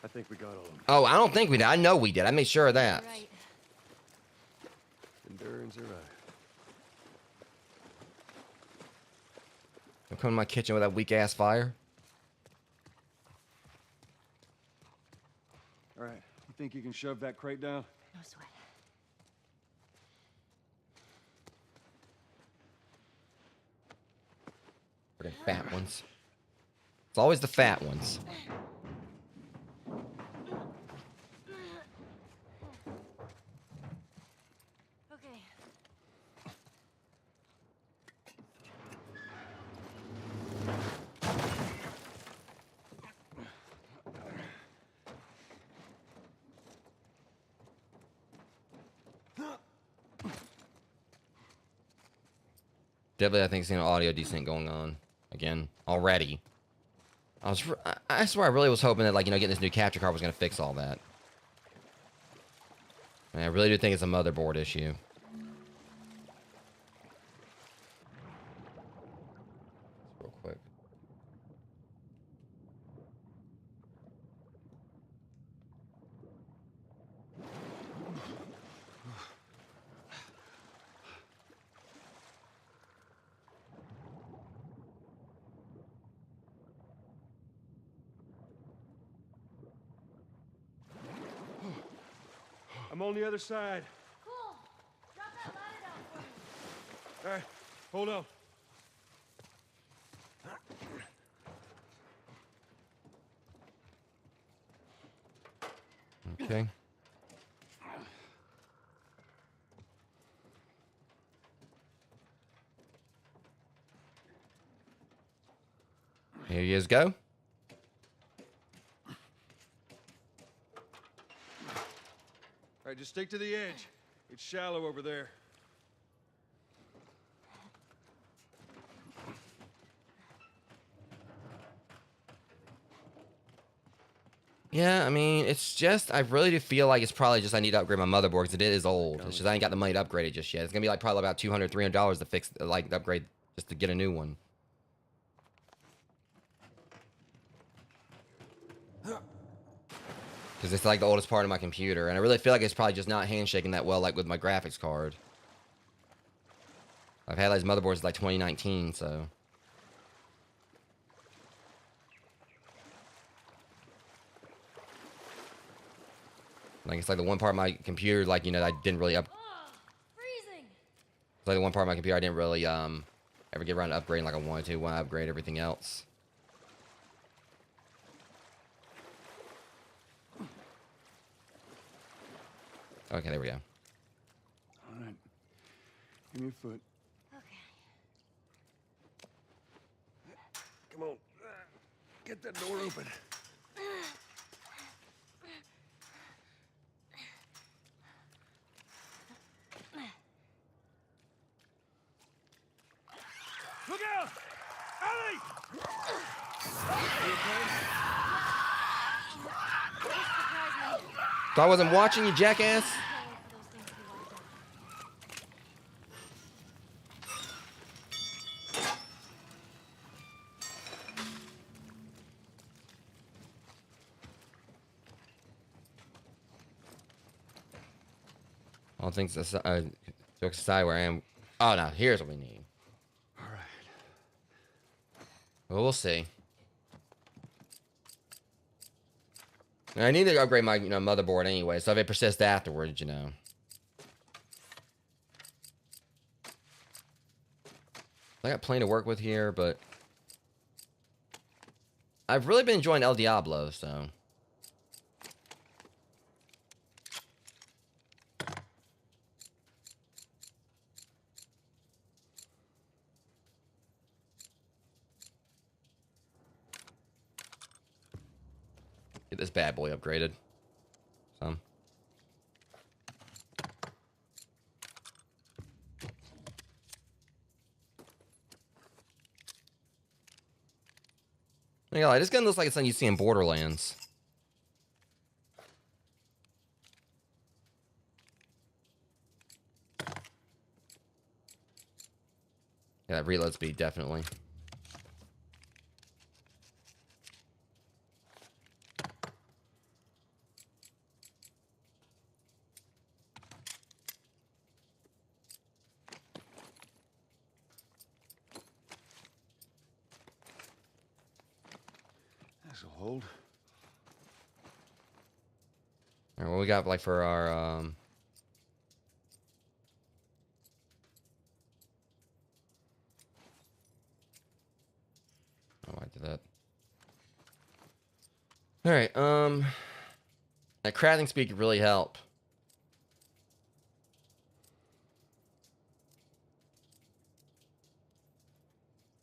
I think we got all of them. Oh, I don't think we did. I know we did. I made sure of that. You're right. Endure and survive. Don't come in my kitchen with that weak-ass fire. All right. You think you can shove that crate down? No sweat. Freaking fat ones. It's always the fat ones. Okay. Definitely, I think seeing audio decent going on again already. I swear I really was hoping that, like, you know, getting this new capture card was gonna fix all that. And I really do think it's a motherboard issue. Real quick. I'm on the other side. Cool. Drop that ladder down for me. All right. Hold on. Okay. Here you guys go. All right, just stick to the edge. It's shallow over there. Yeah, I mean, it's just, I really do feel like it's probably just I need to upgrade my motherboard because it is old. It's just I ain't got the money to upgrade it just yet. It's going to be like probably about $200, $300 to fix, like, the upgrade just to get a new one. Because it's like the oldest part of my computer. And I really feel like it's probably just not handshaking that well, like with my graphics card. I've had these motherboards like 2019, so. Like, it's like the one part of my computer, like, you know, I didn't really Freezing. It's like the one part of my computer I didn't really, ever get around to upgrading like I wanted to when I upgrade everything else. Okay, there we go. All right. Give me a foot. Okay. Come on. Get that door open. Look out! Ellie! You okay? Surprise me. So I wasn't watching you, jackass? Can't wait for those things to be wiped out. All things jokes aside, where I am. Oh no, here's what we need. All right. Well, we'll see. I need to upgrade my, you know, motherboard anyway, so if it persists afterwards, you know. I got plenty to work with here, but I've really been enjoying El Diablo, so. Get this bad boy upgraded. Some. This gun looks like it's something you see in Borderlands. Yeah, reload speed, definitely. This'll hold. All right, what we got like for our oh, I did that. All right, that crafting speed could really help.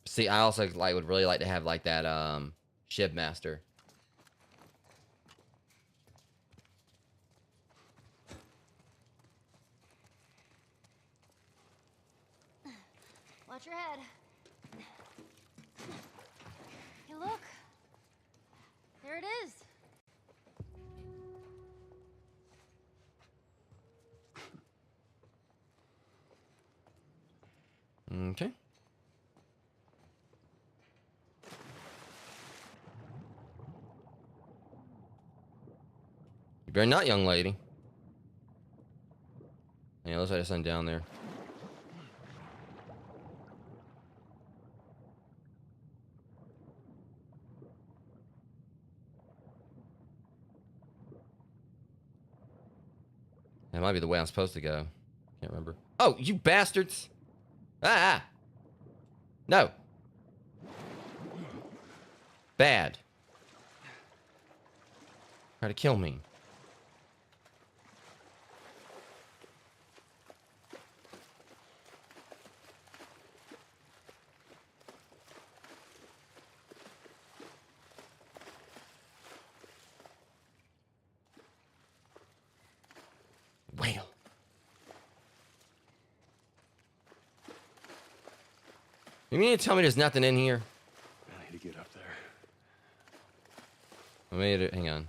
See, I also like would really like to have like that ship master. Watch your head. Hey, look. There it is. Okay. You better not, young lady. Yeah, let's just send down there. That might be the way I'm supposed to go. Can't remember. Oh, you bastards! Ah! No. Bad. Try to kill me. Whale. You mean to tell me there's nothing in here? I need to get up there. I made it. Hang on.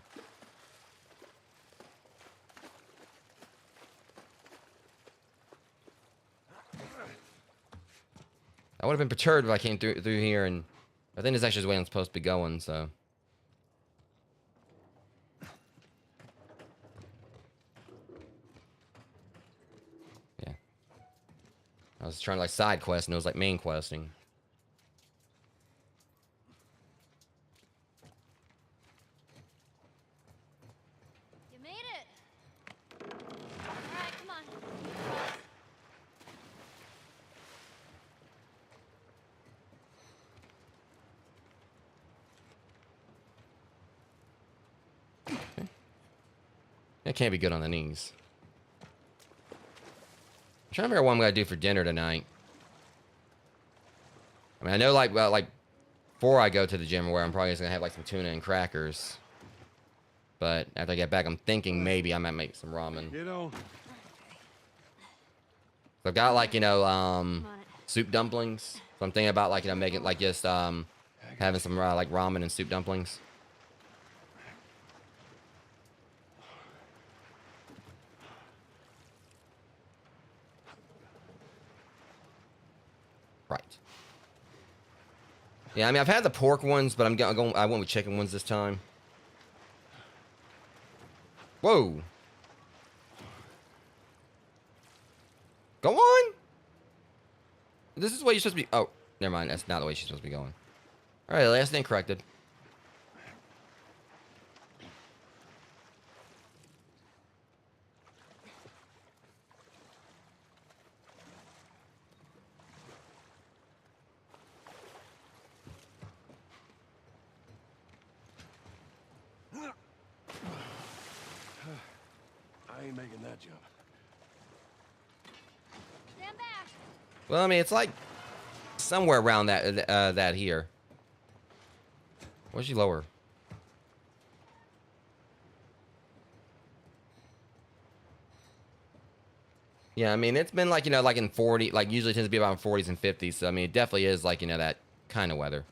I would have been perturbed if I came through here, and I think this actually is the way I'm supposed to be going, so. Yeah. I was trying to like side quest, and it was like main questing. You made it. All right, come on. That can't be good on the knees. I'm trying to remember what I'm gonna do for dinner tonight. I mean, I know like before I go to the gym, where I'm probably just gonna have like some tuna and crackers. But after I get back, I'm thinking maybe I might make some ramen. Get on. So I've got like, you know, On it. soup dumplings. So I'm thinking about like, you know, making like just having some like ramen and soup dumplings. Right. Yeah, I mean, I've had the pork ones, but I went with chicken ones this time. Whoa. Go on. This is the way you're supposed to be. Oh, never mind. That's not the way she's supposed to be going. All right, last thing corrected. I ain't making that jump. Stand back. Well, I mean, it's like somewhere around that here. Where's she lower? Yeah, I mean, it's been like, you know, like in 40, like usually tends to be about 40s and 50s. So, I mean, it definitely is like, you know, that kind of weather.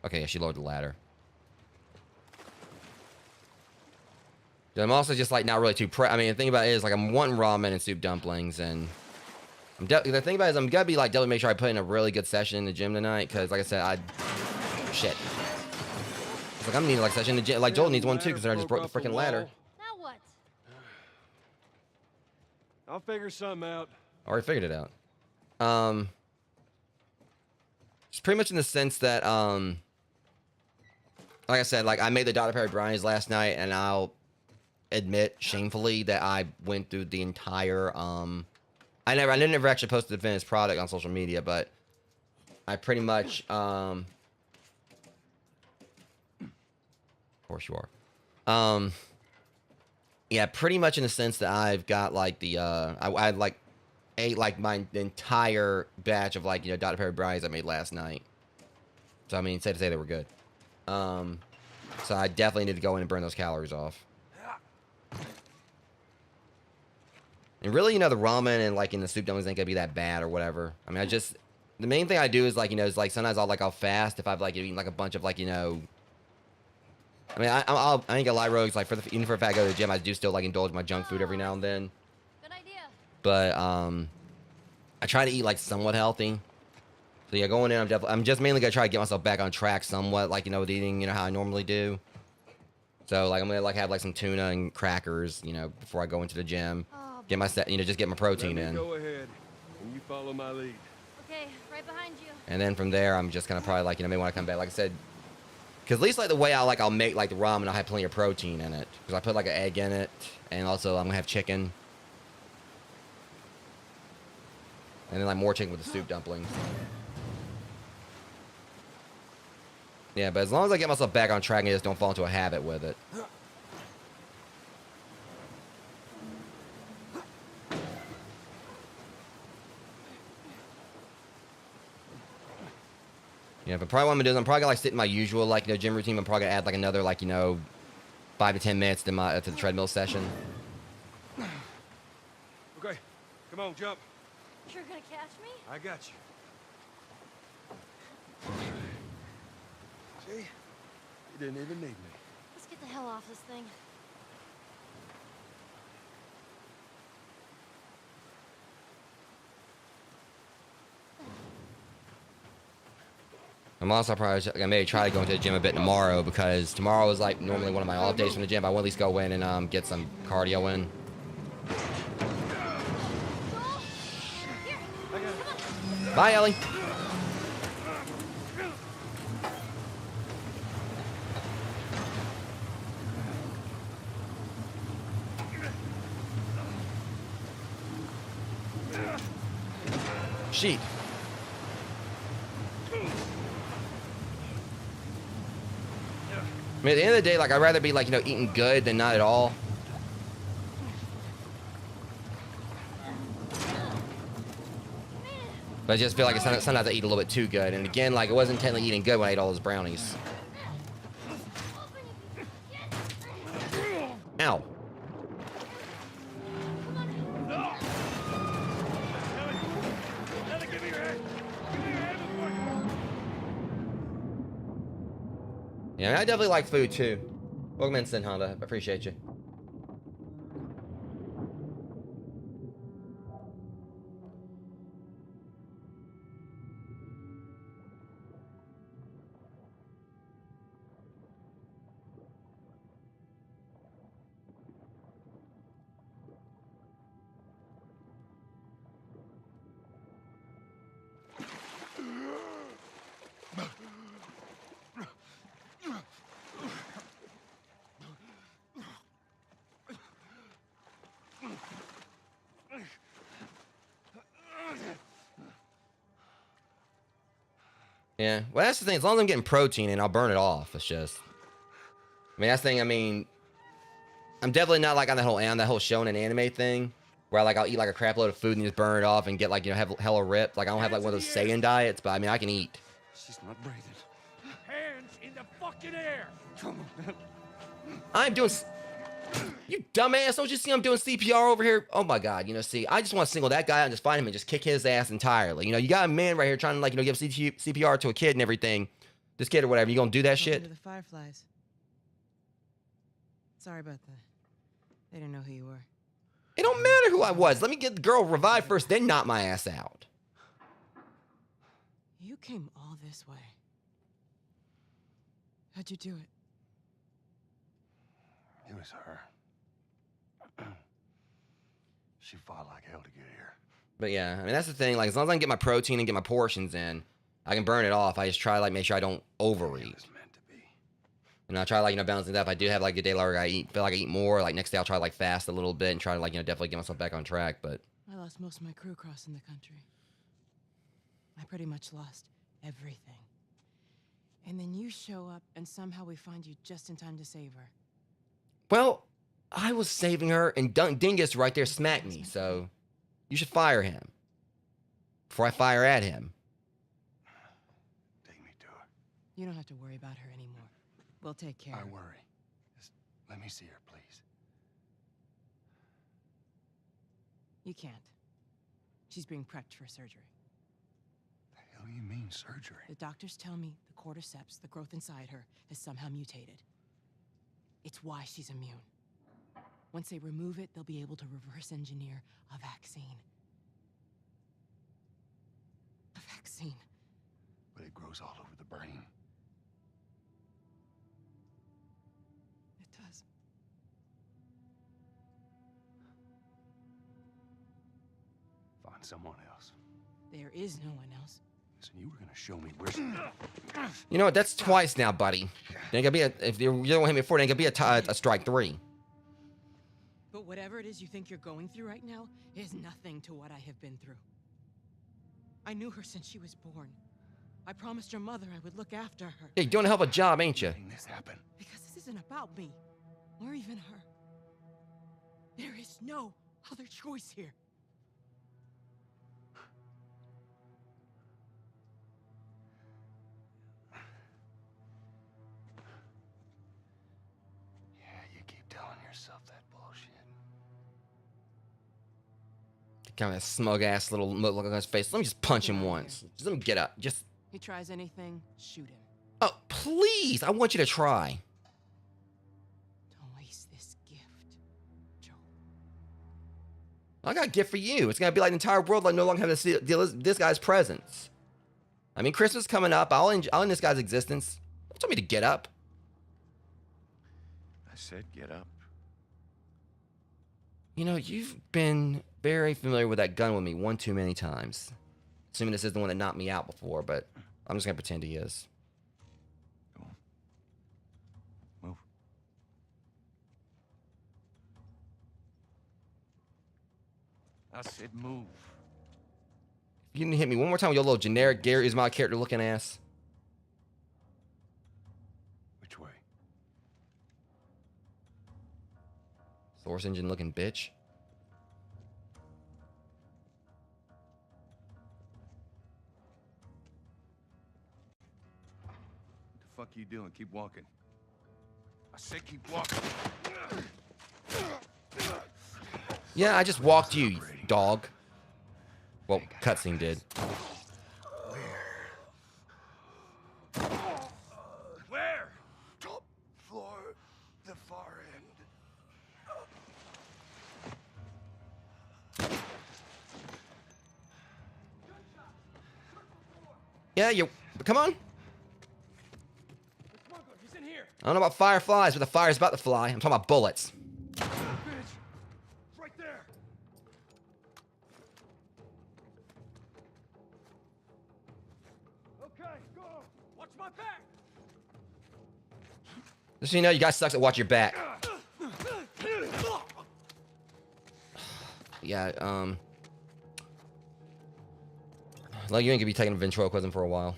Okay, yeah, she lowered the ladder. I'm also just like not really too I mean, the thing about it is like I'm wanting ramen and soup dumplings, and The thing about it is I'm gonna be like definitely make sure I put in a really good session in the gym tonight, because like I said, shit. It's like I'm needing like session in the gym. Like Joel needs one too, because I just broke the freaking ladder. Now what? I'll figure something out. I already figured it out. It's pretty much in the sense that like I said, like I made the Dr. Perry brownies last night, and I'll admit shamefully that I went through the entire I didn't ever actually post the finished product on social media, but I pretty much of course you are. Yeah, pretty much in the sense that I've got like the I like ate like my entire batch of like, you know, Dr. Perry brownies I made last night. So I mean, safe to say they were good. So I definitely need to go in and burn those calories off. And really, you know, the ramen and like in the soup dumplings ain't gonna be that bad or whatever. I mean, the main thing I do is like, you know, is like sometimes I'll fast if I've like eaten like a bunch of like, you know. I mean, I ain't gonna lie, Rogues. Like even for if I go to the gym, I do still like indulge my junk food every now and then. Good idea. But I try to eat like somewhat healthy. So yeah, going in, I'm just mainly gonna try to get myself back on track somewhat, like, you know, with eating, you know, how I normally do. So like I'm gonna like have like some tuna and crackers, you know, before I go into the gym. Get my just get my protein in. Go ahead, and you follow my lead. Okay, right behind you. And then from there, I'm just gonna probably like, you know, maybe when I come back, like I said, because at least like the way I'll make like the ramen, I'll have plenty of protein in it, because I put like an egg in it, and also I'm gonna have chicken, and then like more chicken with the soup dumplings. Yeah, but as long as I get myself back on track and just don't fall into a habit with it. Yeah, but probably what I'm gonna do is I'm probably gonna like sit in my usual like, you know, gym routine. I'm probably gonna add like another like, you know, 5 to 10 minutes to the treadmill session. Okay, come on, jump. You're gonna catch me? I got you. See? You didn't even need me. Let's get the hell off this thing. I'm also probably I may try to go into the gym a bit tomorrow, because tomorrow is like normally one of my off days from the gym. I will at least go in and get some cardio in. Bye, Ellie. Sheet. I mean, at the end of the day, like, I'd rather be, like, you know, eating good than not at all. But I just feel like sometimes I eat a little bit too good. And again, like, it wasn't technically eating good when I ate all those brownies. Ow. Yeah, I mean, I definitely like food too. Welcome in, Sin Honda. I appreciate you. Yeah, well, that's the thing. As long as I'm getting protein in, I'll burn it off. It's just, I mean, that's the thing. I mean, I'm definitely not like on that whole shonen anime thing, where like I'll eat like a crap load of food and just burn it off and get like, you know, have hella ripped. Like I don't have like one of those Saiyan diets, but I mean, I can eat. She's not breathing. Hands in the fucking air. Come on. I'm doing. You dumbass! Don't you see I'm doing CPR over here? Oh my god! You know, see, I just want to single that guy out and just find him and just kick his ass entirely. You know, you got a man right here trying to like, you know, give CPR to a kid and everything. This kid or whatever. You gonna do that shit? The fireflies. Sorry about that. They didn't know who you were. It don't matter who I was. Let me get the girl revived first, then knock my ass out. You came all this way. How'd you do it? It was her. She fought like hell to get here. But yeah, I mean, that's the thing. Like, as long as I can get my protein and get my portions in, I can burn it off. I just try to, like, make sure I don't overeat. It was meant to be. And I try, like, balancing that. If I do have, like, a day where I feel like I eat more, like, next day I'll try to, like, fast a little bit and try to, like, definitely get myself back on track. But I lost most of my crew crossing the country. I pretty much lost everything. And then you show up, and somehow we find you just in time to save her. well, I was saving her, and Dingus right there smacked me. So you should fire him before I fire at him. Take me to her. You don't have to worry about her anymore. We'll take care I of her. worry. Just let me see her, please. You can't. She's being prepped for surgery. The hell do you mean surgery? The doctors tell me the cordyceps, the growth inside her, has somehow mutated. It's why she's immune. Once they remove it, they'll be able to reverse engineer a vaccine. A vaccine. But it grows all over the brain. It does. Find someone else. There is no one else. Listen, you were gonna show me where she... You know what? That's twice now, buddy. Then gonna be if you don't hit me before, then gonna be a strike 3. But whatever it is you think you're going through right now is nothing to what I have been through. I knew her since she was born. I promised her mother I would look after her. Yeah, you're doing a hell of a job, ain't you? Letting this happen. Because this isn't about me, or even her. There is no other choice here. Yeah, you keep telling yourself that bullshit. Kind of a smug ass little look on his face. Let me just punch him once. Just let me get up. Just. He tries anything, shoot him. Oh, please! I want you to try. Don't waste this gift, Joel. I got a gift for you. It's gonna be like the entire world like no longer having to see this guy's presence. I mean, Christmas coming up. I'll end this guy's existence. Don't tell me to get up. I said get up. You know, you've been very familiar with that gun with me one too many times. Assuming this is the one that knocked me out before, but I'm just gonna pretend he is. Come on. Move. I said move. You didn't hit me one more time with your little generic Gary is my character looking ass. Which way? Source engine looking bitch. What the fuck are you doing? Keep walking. I said keep walking. Yeah, I just walked you dog. Well, cutscene did. Where? Top floor, the far end. Yeah, you. Come on. He's in here. I don't know about fireflies, but the fire's about to fly. I'm talking about bullets. Bitch. It's right there. Okay, go. Watch my back. Just so you know, you guys sucks at watch your back. Yeah, like you ain't gonna be taking ventriloquism for a while.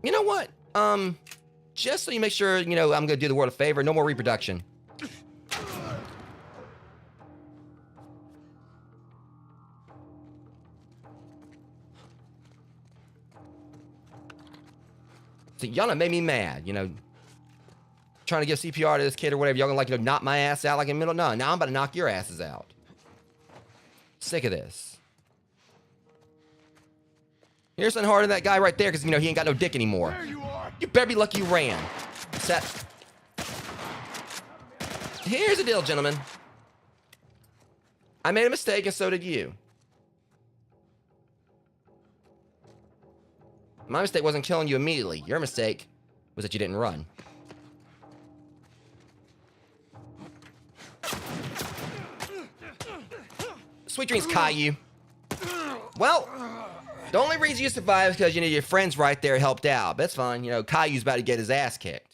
You know what? Just so you make sure, you know, I'm gonna do the world a favor. No more reproduction. So y'all done made me mad, you know. Trying to give CPR to this kid or whatever. Y'all gonna like, you know, knock my ass out like in the middle? No, now I'm about to knock your asses out. Sick of this. Here's something hard on that guy right there because, you know, he ain't got no dick anymore. There you are. You better be lucky you ran. Set. Here's the deal, gentlemen. I made a mistake, and so did you. My mistake wasn't killing you immediately. Your mistake was that you didn't run. Sweet dreams, Caillou. Well, the only reason you survived is because, you know, your friends right there helped out. That's fine. You know, Caillou's about to get his ass kicked.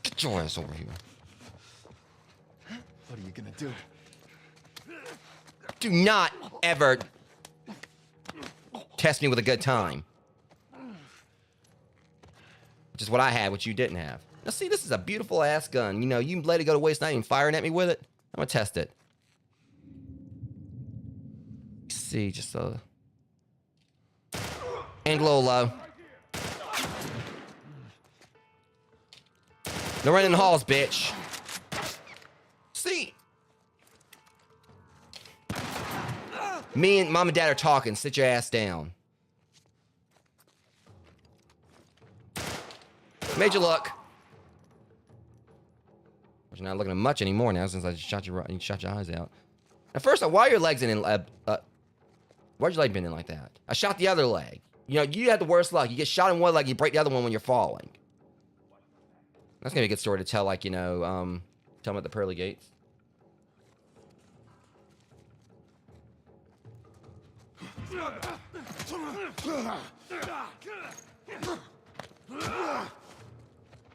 Get your ass over here. What are you gonna do? Do not ever test me with a good time. Which is what I had, which you didn't have. Now see, this is a beautiful ass gun. You know, you let it go to waste, not even firing at me with it. I'm gonna test it. See, just a... And low. No running in the halls, bitch. See? Me and mom and dad are talking. Sit your ass down. Made you look. But you're not looking at much anymore now since I shot your eyes out. At first, why are your legs in? Why'd your leg been in like that? I shot the other leg. You know, you had the worst luck. You get shot in one leg, you break the other one when you're falling. That's gonna be a good story to tell, like, you know, tell them at the pearly gates.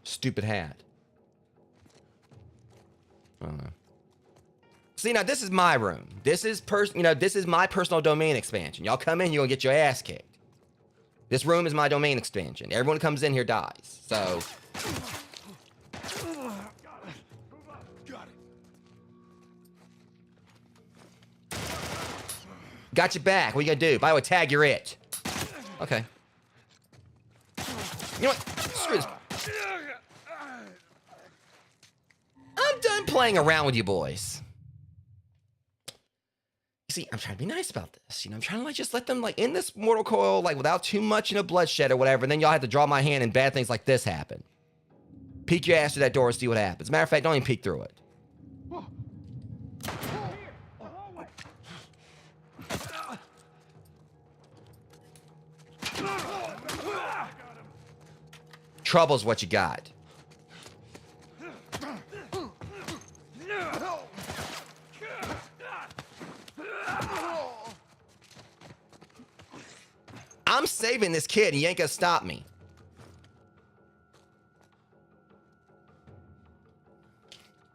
Stupid hat. I don't know. See, now this is my room. This is this is my personal domain expansion. Y'all come in, you're gonna get your ass kicked. This room is my domain expansion. Everyone who comes in here dies. So got your back. What you gonna do? By the way, tag, you're it. Okay. You know what? Screw this. I'm done playing around with you boys. See, I'm trying to be nice about this. You know, I'm trying to, like, just let them, like, in this mortal coil, like, without too much, you know, bloodshed or whatever. And then y'all have to draw my hand and bad things like this happen. Peek your ass through that door and see what happens. Matter of fact, don't even peek through it. Trouble's what you got. I'm saving this kid and you ain't gonna stop me.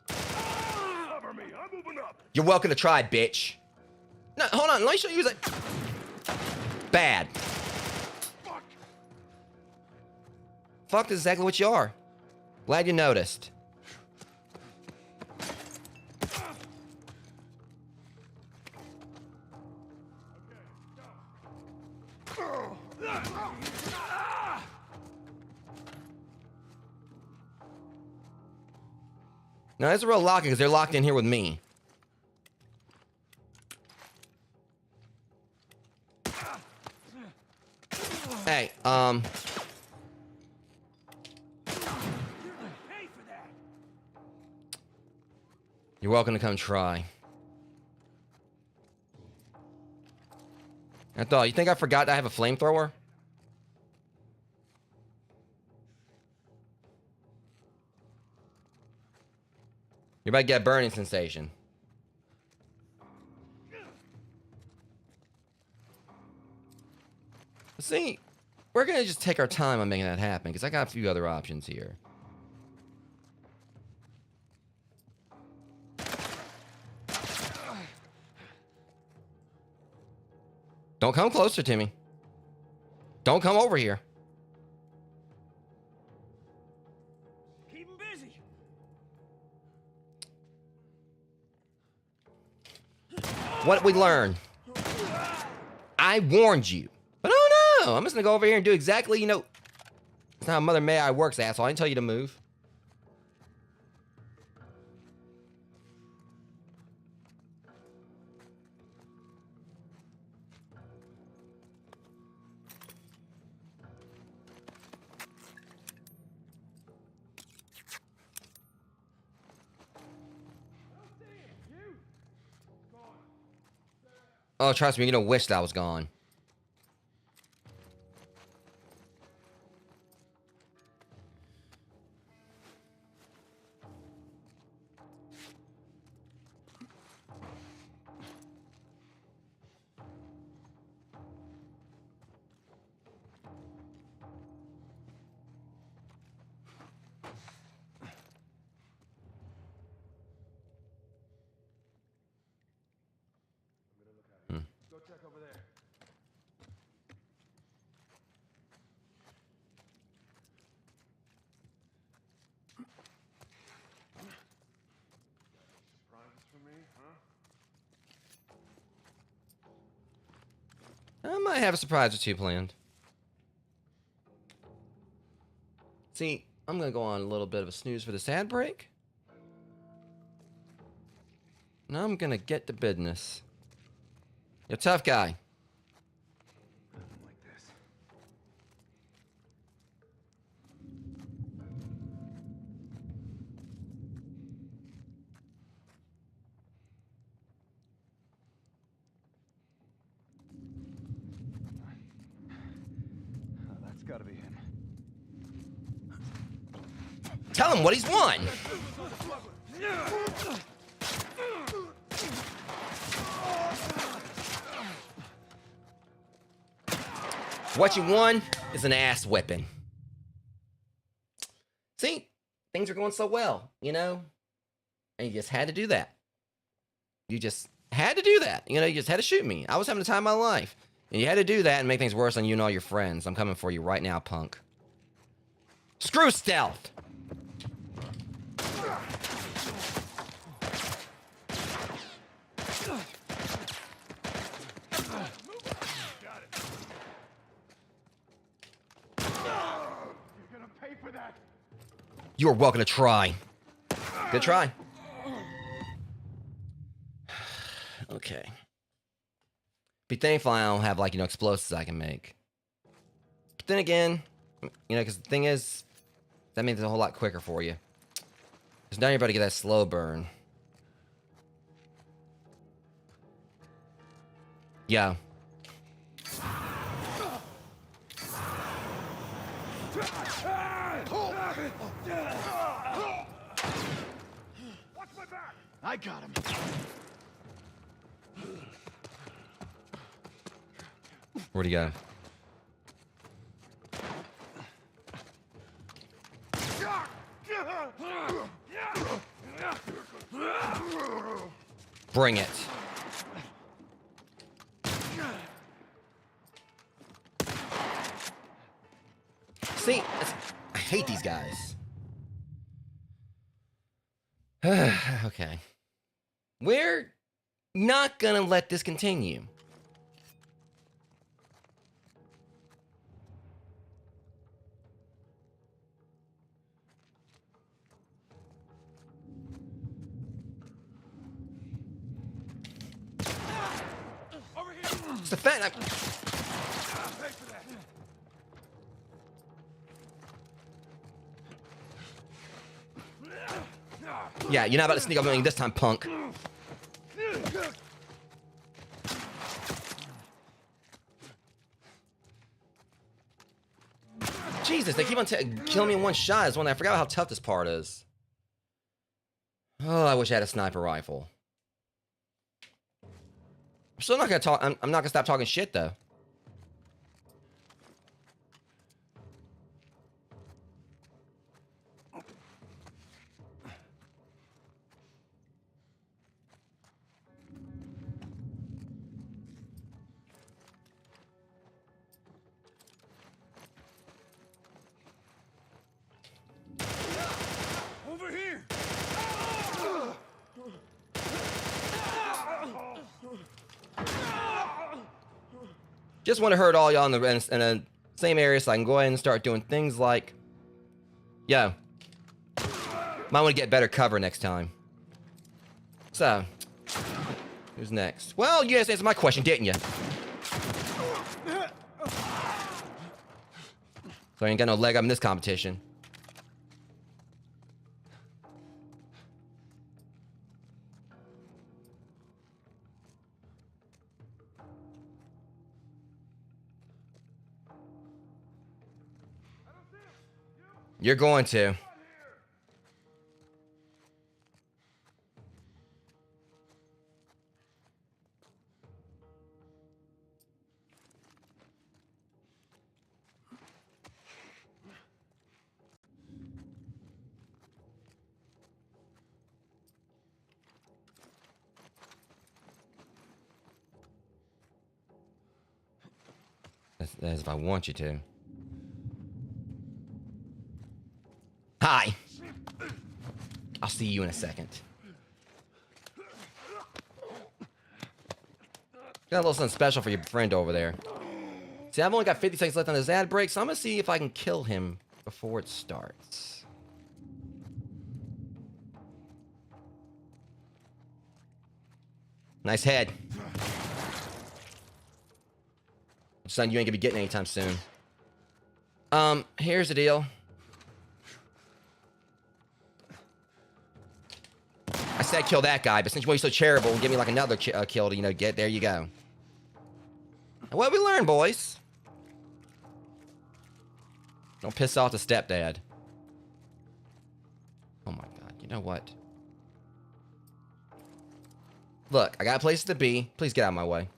Cover me. I'm moving up. You're welcome to try, bitch. No, hold on. Let me show you that. Bad. Fuck, this is exactly what you are. Glad you noticed. Now, that's a real locking because they're locked in here with me. Hey, you're welcome to come try. I thought, you think I forgot that I have a flamethrower? You're about to get a burning sensation. See, we're gonna just take our time on making that happen because I got a few other options here. Don't come closer to me. Don't come over here. Keep him busy. What did we learn? I warned you. But oh no, I'm just gonna go over here and do exactly, you know. That's not how Mother May I works, asshole. I didn't tell you to move. Oh, trust me, you're gonna wish that was gone. Go check over there. Surprises for me, huh? I might have a surprise or two planned. See, I'm gonna go on a little bit of a snooze for this ad break. Now I'm gonna get to business. You're a tough guy. Nothing like this. Oh, that's gotta be him. Tell him what he's won. What you won is an ass whipping. See, things are going so well, you know? And you just had to do that. You just had to do that. You know, you just had to shoot me. I was having the time of my life. And you had to do that and make things worse on you and all your friends. I'm coming for you right now, punk. Screw stealth! You're welcome to try. Good try. Okay. Be thankful I don't have, like, you know, explosives I can make. But then again, you know, because the thing is, that means it's a whole lot quicker for you. Because now you're about to get that slow burn. Yeah. I got him. Where'd he go? Bring it. See, I hate these guys. Okay. We're not gonna let this continue. Over here. It's the fact I'm... Pay for that. Yeah, you're not about to sneak up on me this time, punk. Jesus, they keep on killing me in one shot. Is one I forgot how tough this part is. Oh, I wish I had a sniper rifle. I'm still not gonna talk. I'm not gonna stop talking shit though. Over here. Just want to hurt all y'all in the same area so I can go ahead and start doing things like, yo, might want to get better cover next time. So, who's next? Well, you guys answered my question, didn't you? So I ain't got no leg up in this competition. You're going to. That's if I want you to. Hi. I'll see you in a second. Got a little something special for your friend over there. See, I've only got 50 seconds left on this ad break, so I'm gonna see if I can kill him before it starts. Nice head. Son, you ain't gonna be getting anytime soon. Here's the deal. I said kill that guy, but since you're so charitable and give me like another kill to, you know, get there you go. And what we learn, boys? Don't piss off the stepdad. Oh my god, you know what? Look, I got places to be. Please get out of my way.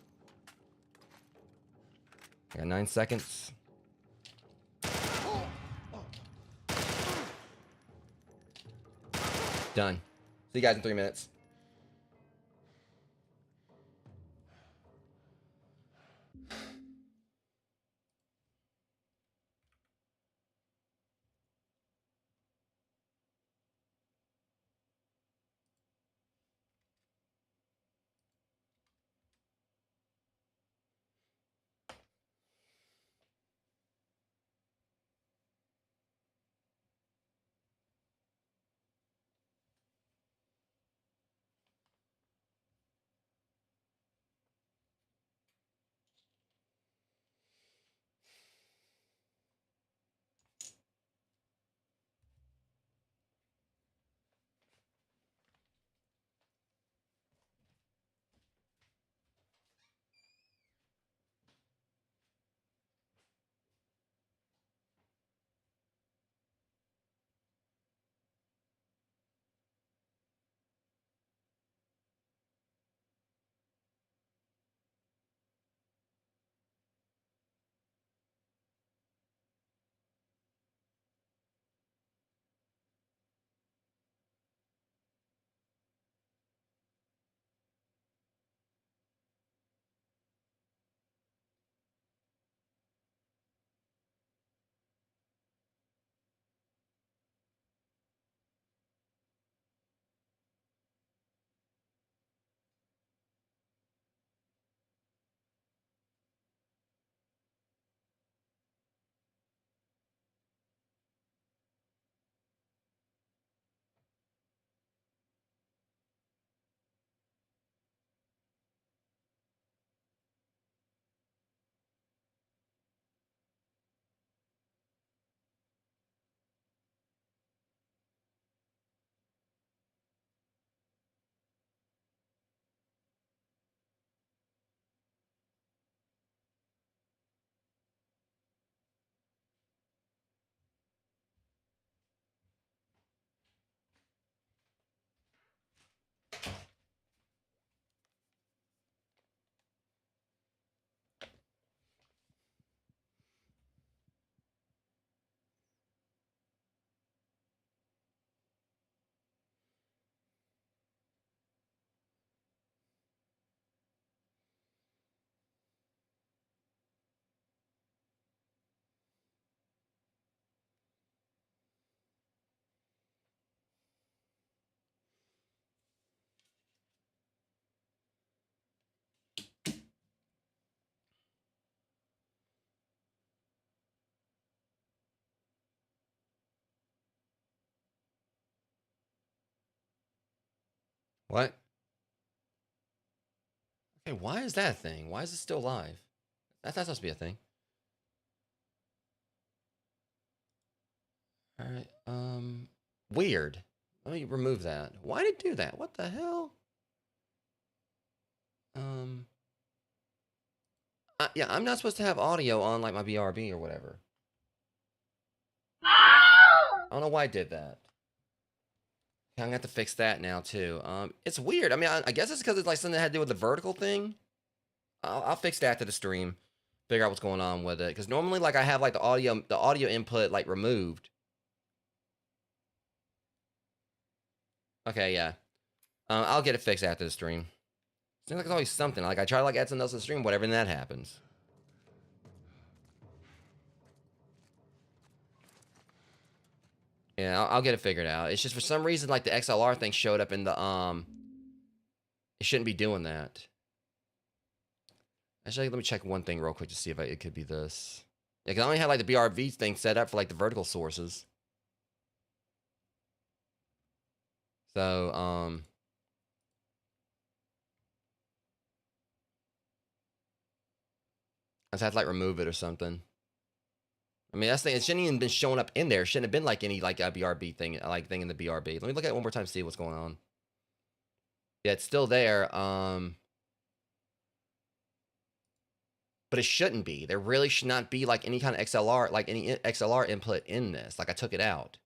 I got 9 seconds. Done. See you guys in 3 minutes. What? Okay, why is that a thing? Why is it still live? That's not supposed to be a thing. Alright, weird. Let me remove that. Why did it do that? What the hell? Yeah, I'm not supposed to have audio on like my BRB or whatever. I don't know why I did that. I'm gonna have to fix that now too. It's weird. I mean, I guess it's because it's like something that had to do with the vertical thing. I'll fix that to the stream. Figure out what's going on with it. Because normally, like, I have like the audio input like removed. Okay, yeah. I'll get it fixed after the stream. Seems like it's always something. Like I try to like add something else to the stream, whatever, and that happens. Yeah, I'll get it figured out. It's just for some reason, like the XLR thing showed up in the It shouldn't be doing that. Actually, let me check one thing real quick to see if it could be this. Yeah, because I only had like the BRV thing set up for like the vertical sources. So I just have to like remove it or something. I mean, that's the thing. It shouldn't even been showing up in there. It shouldn't have been like any like a BRB thing, like thing in the BRB. Let me look at it one more time to see what's going on. Yeah, it's still there. But it shouldn't be. There really should not be like any kind of XLR, like any XLR input in this. Like I took it out.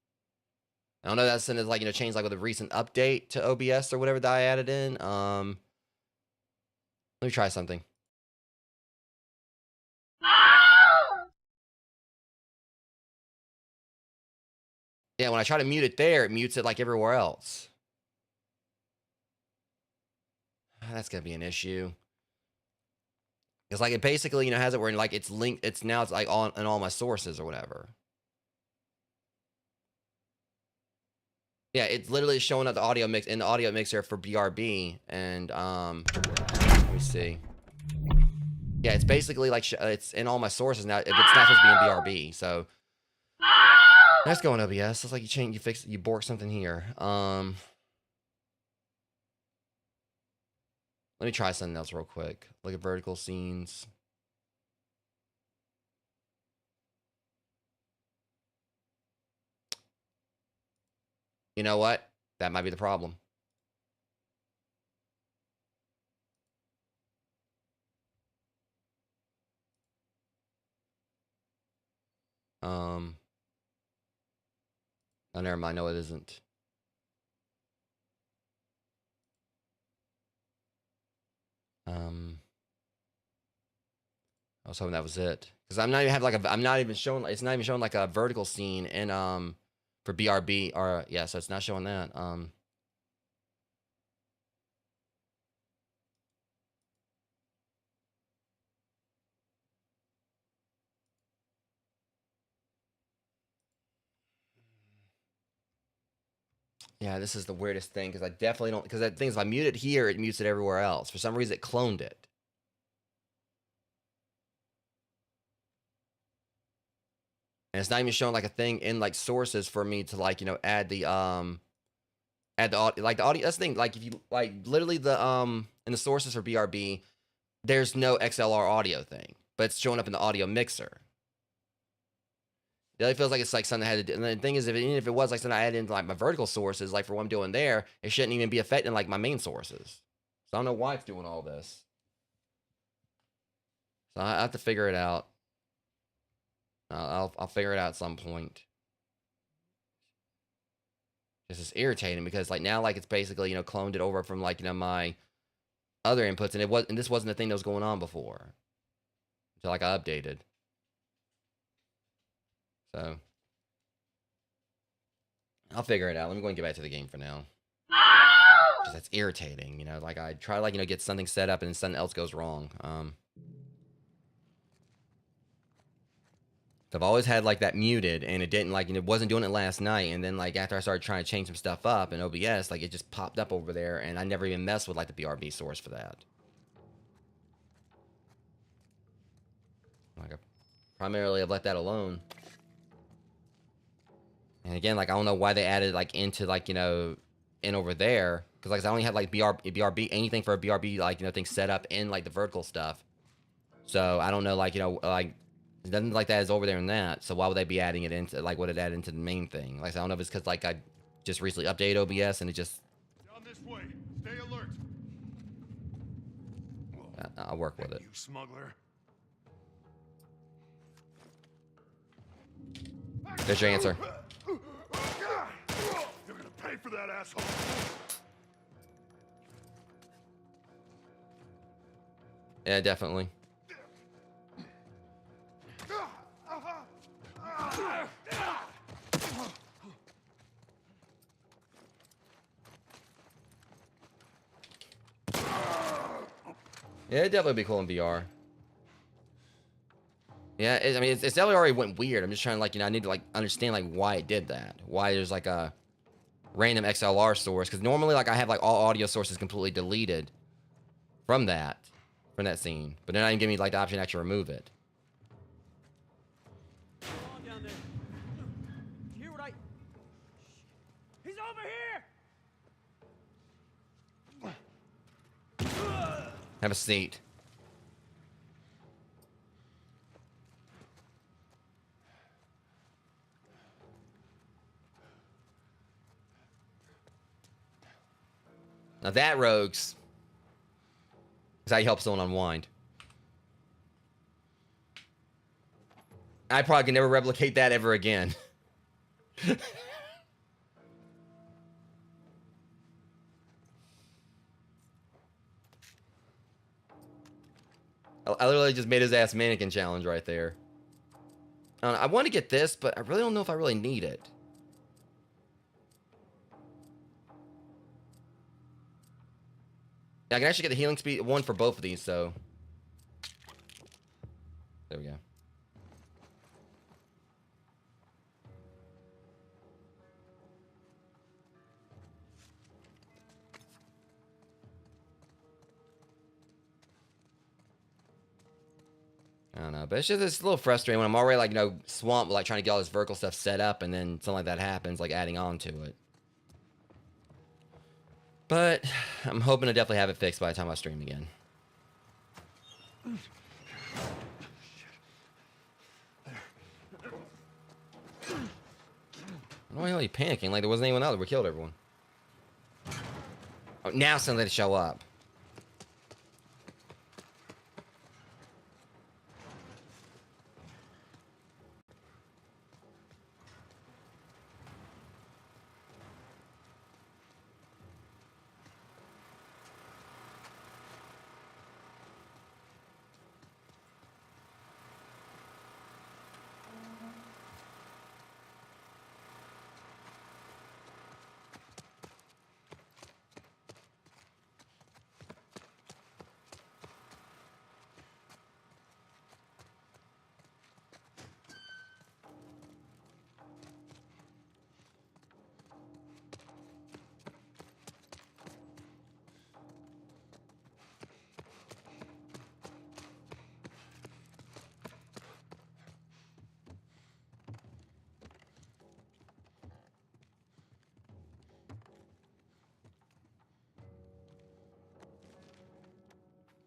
I don't know if that's in like, you know, changed like with a recent update to OBS or whatever that I added in. Let me try something. Yeah, when I try to mute it there, it mutes it like everywhere else. That's gonna be an issue. It's like it basically, you know, has it where like it's linked. It's now it's like on in all my sources or whatever. Yeah, it's literally showing up the audio mix in the audio mixer for BRB, and let me see. Yeah, it's basically like it's in all my sources now. It's not supposed to be in BRB, so that's going OBS. It's like you change, you fix, you bork something here. Let me try something else real quick. Look at vertical scenes. You know what? That might be the problem. Oh, never mind. No, it isn't. I was hoping that was it, because I'm not even have like a, I'm not even showing, it's not even showing like a vertical scene in for BRB, or yeah, so it's not showing that. Yeah, this is the weirdest thing, because I definitely don't, because that thing is, if I mute it here, it mutes it everywhere else. For some reason, it cloned it. And it's not even showing like a thing in like sources for me to like, you know, add the audio, like the audio. That's the thing. Like if you like literally the in the sources for BRB, there's no XLR audio thing, but it's showing up in the audio mixer. It really feels like it's like something I had to do. And the thing is, even if it was like something I added into like my vertical sources, like for what I'm doing there, it shouldn't even be affecting like my main sources. So I don't know why it's doing all this. So I have to figure it out. I'll figure it out at some point. This is irritating because like now like it's basically, you know, cloned it over from like, you know, my other inputs, and this wasn't the thing that was going on before until like I updated. So I'll figure it out. Let me go and get back to the game for now. That's irritating, you know, like I try like, you know, get something set up and then something else goes wrong. So I've always had like that muted, and it didn't like, you know, it wasn't doing it last night, and then like after I started trying to change some stuff up in OBS, like it just popped up over there, and I never even messed with like the BRB source for that. Like I primarily have let that alone. And again, like I don't know why they added like into like, you know, in over there, because like I only had like BRB anything for a BRB like, you know, thing set up in like the vertical stuff. So I don't know, like, you know, like nothing like that is over there in that. So why would they be adding it into like what it added into the main thing? Like I don't know if it's because like I just recently updated OBS and it just Down this way. Stay alert. I'll work with it. You smuggler. There's your answer. for that asshole. Yeah, definitely. Yeah, it'd definitely be cool in VR. Yeah, I mean, it's definitely already went weird. I'm just trying to, like, I need to, like, understand, like, why it did that. Why there's, like, a random XLR source. Because normally, like, I have, like, all audio sources completely deleted from that scene. But then I didn't give me, like, the option to actually remove it. Come on down there. You hear what I... He's over here! Have a seat. Now that, rogues, is how you help someone unwind. I probably can never replicate that ever again. I literally just made his ass mannequin challenge right there. I want to get this, but I really don't know if I really need it. I can actually get the healing speed one for both of these, so. There we go. I don't know, but it's a little frustrating when I'm already, like, swamped, like, trying to get all this vertical stuff set up, and then something like that happens, like, adding on to it. But I'm hoping to definitely have it fixed by the time I stream again. Why are you panicking? Like there wasn't anyone else. We killed everyone. Oh, now somebody show up.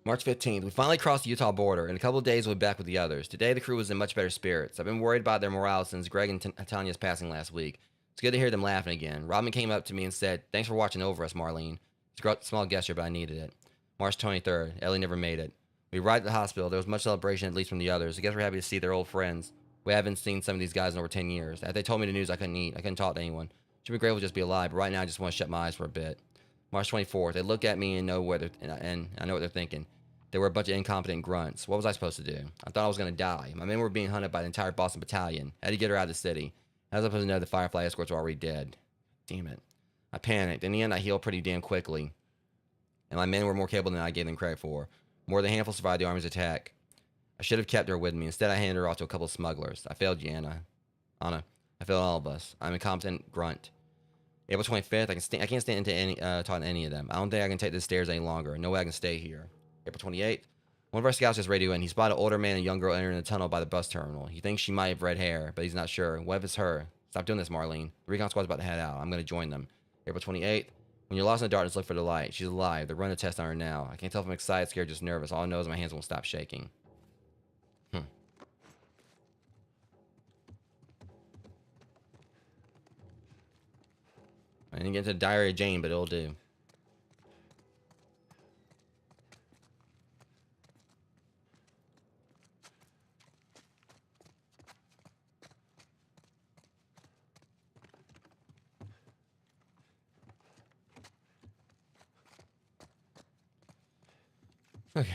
March 15th, we finally crossed the Utah border. In a couple of days, we'll be back with the others. Today, the crew was in much better spirits. I've been worried about their morale since Greg and Tanya's passing last week. It's good to hear them laughing again. Robin came up to me and said, "Thanks for watching over us, Marlene." It's a small gesture, but I needed it. March 23rd, Ellie never made it. We arrived at the hospital. There was much celebration, at least from the others. I guess we're happy to see their old friends. We haven't seen some of these guys in over 10 years. After they told me the news, I couldn't eat. I couldn't talk to anyone. Should be grateful to just be alive, but right now I just want to shut my eyes for a bit. March 24th, they look at me and know and I know what they're thinking. They were a bunch of incompetent grunts. What was I supposed to do? I thought I was going to die. My men were being hunted by the entire Boston battalion. I had to get her out of the city. How was I supposed to know the Firefly escorts were already dead? Damn it. I panicked. In the end, I healed pretty damn quickly. And my men were more capable than I gave them credit for. More than a handful survived the Army's attack. I should have kept her with me. Instead, I handed her off to a couple of smugglers. I failed you, Anna. I failed all of us. I'm a incompetent grunt. April 25th, I can't stand talking to any of them. I don't think I can take the stairs any longer. No way I can stay here. April 28th, one of our scouts just radioed in. He spotted an older man and a young girl entering the tunnel by the bus terminal. He thinks she might have red hair, but he's not sure. What if it's her? Stop doing this, Marlene. The recon squad's about to head out. I'm going to join them. April 28th, when you're lost in the darkness, look for the light. She's alive. They're running a test on her now. I can't tell if I'm excited, scared, just nervous. All I know is my hands won't stop shaking. I didn't get into the Diary of Jane, but it'll do. Okay.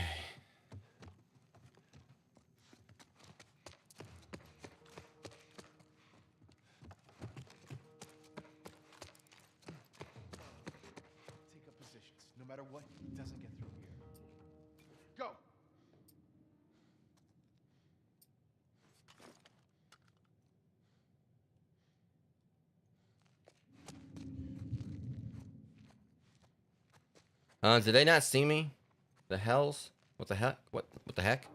Take up positions. No matter what, he doesn't get through here. Go! Did they not see me? The hells? What the heck? What the heck?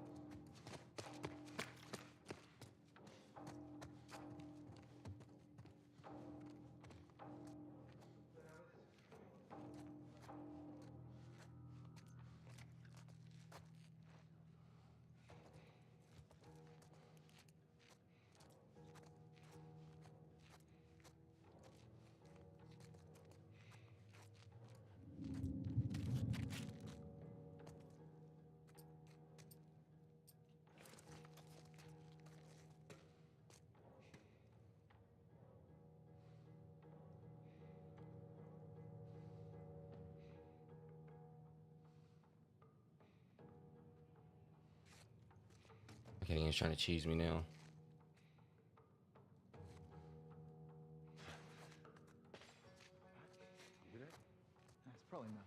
Okay, he's trying to cheese me now. That's probably nothing.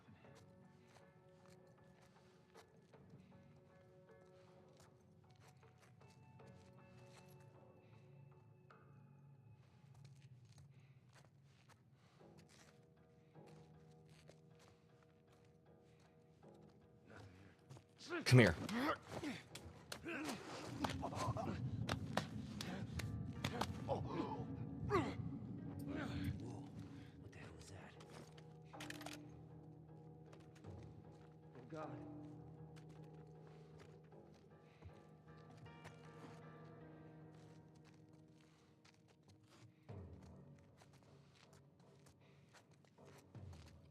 Come here. Oh God.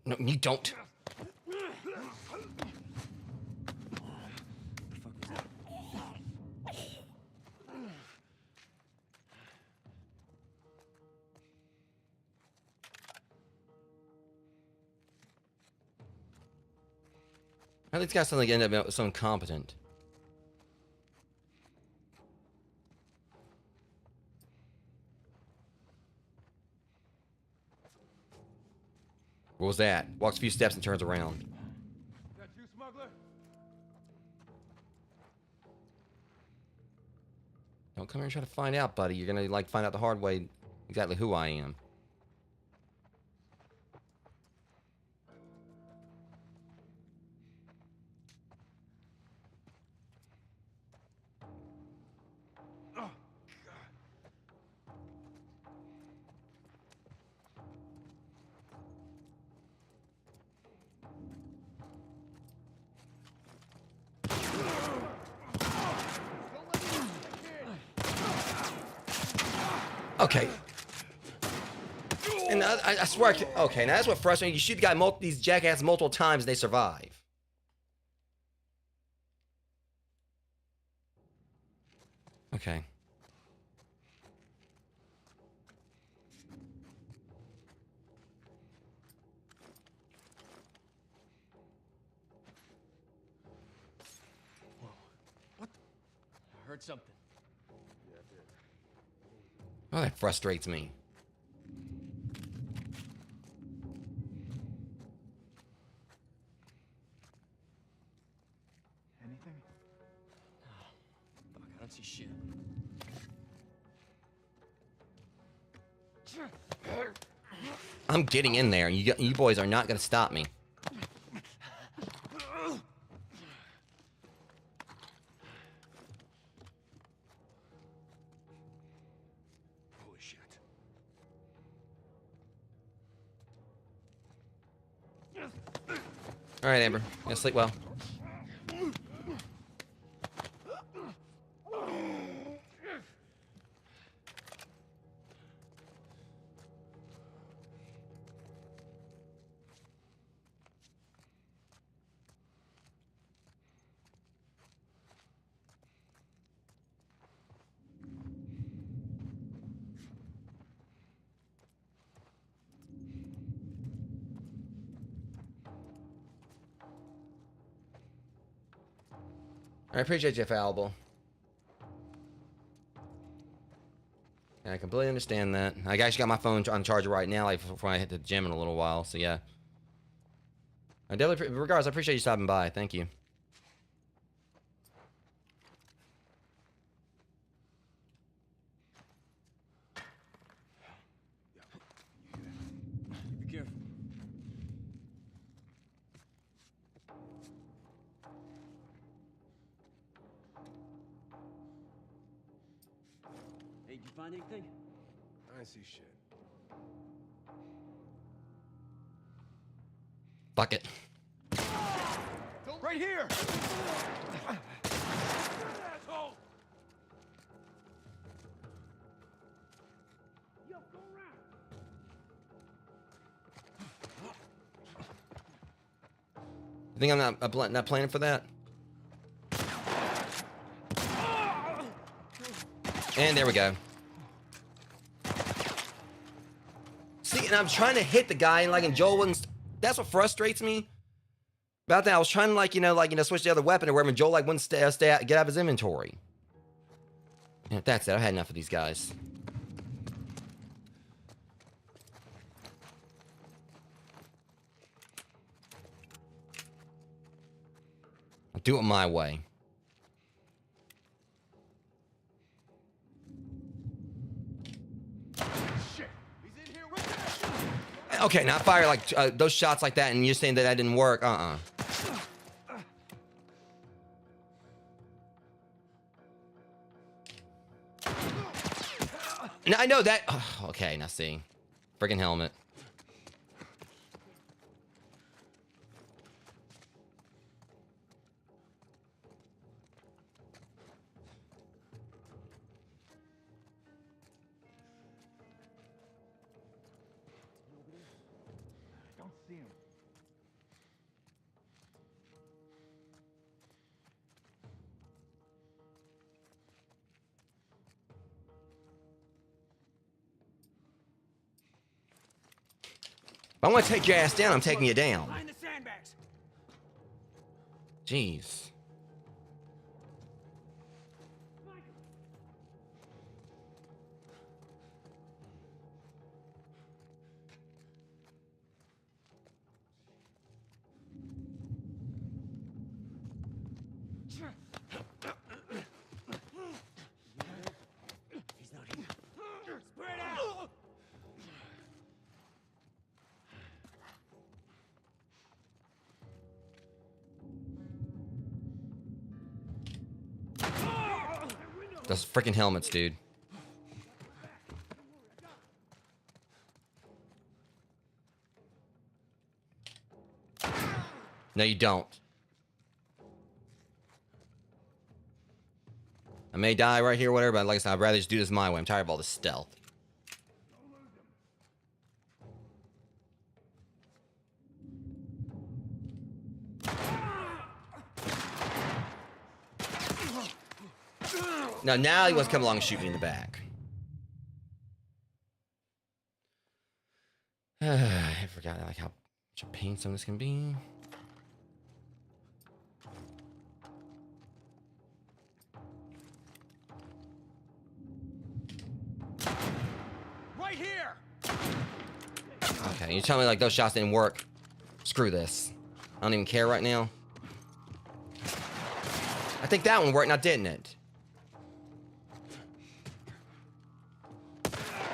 No, you don't. How these guys sound like end up so incompetent? What was that? Walks a few steps and turns around. That you, smuggler? Don't come here and try to find out, buddy. You're gonna like find out the hard way exactly who I am. Okay. And I swear, okay, now that's what frustrates me. You shoot the guy, these jackasses multiple times and they survive. Okay. I heard something. Oh, that frustrates me. Anything? Fuck, I don't see shit. I'm getting in there, and you boys are not gonna stop me. Holy shit. All right, Amber. Yeah, sleep well. I appreciate you, Fallible. I completely understand that. I actually got my phone on charger right now, like before I hit the gym in a little while. So yeah. I definitely, regardless, I appreciate you stopping by. Thank you. Be careful. Hey, did you find anything? I ain't see shit. Fuck it. Right here! Asshole! Yo, go around. You think I'm not planning for that? And there we go. See, and I'm trying to hit the guy, and Joel wouldn't. That's what frustrates me about that. I was trying to switch the other weapon or whatever, and Joel wouldn't get out of his inventory. Yeah, that's it. I've had enough of these guys. I'll do it my way. Shit! He's in here right there! Okay, not fire like those shots like that, and you're saying that didn't work. Now I know that. Oh, okay, now see, friggin' helmet. I don't see him. If I want to take your ass down, I'm taking you down. Behind the sandbags. Jeez. He's not here. Spread out. Those freaking helmets, dude. No, you don't. I may die right here, whatever, but like I said, I'd rather just do this my way. I'm tired of all this stealth. Now he wants to come along and shoot me in the back. I forgot like how much a pain some of this can be. Right here. Okay, you tell me like those shots didn't work. Screw this. I don't even care right now. I think that one worked, now didn't it?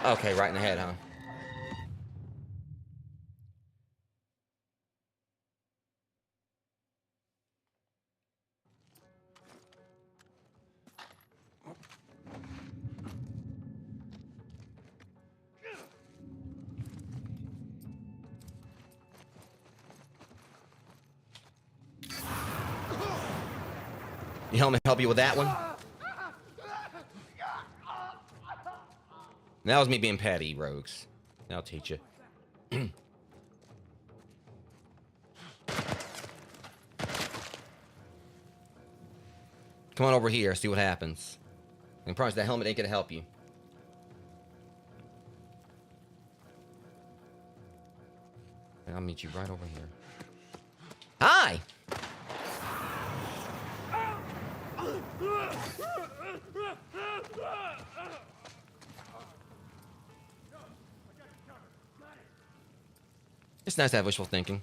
Okay, right in the head, huh? You help you with that one? That was me being petty, rogues. I'll teach you. Come on over here, see what happens. I promise that helmet ain't gonna help you. And I'll meet you right over here. Hi! It's nice to have wishful thinking.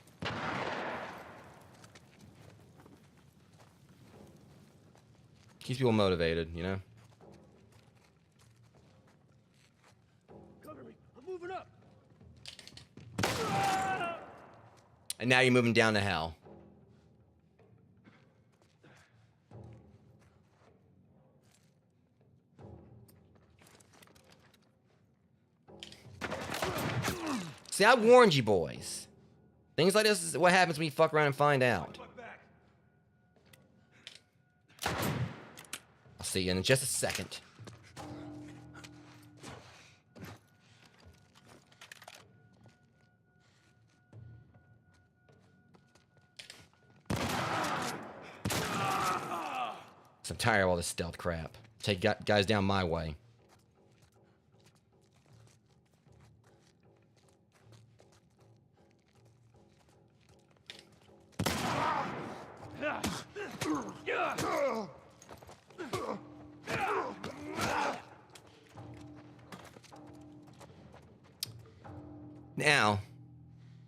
Keeps people motivated, you know? Cover me. I'm moving up. And now you're moving down to hell. See, I warned you boys. Things like this is what happens when you fuck around and find out. I'll see you in just a second. So I'm tired of all this stealth crap. Take guys down my way. Now, in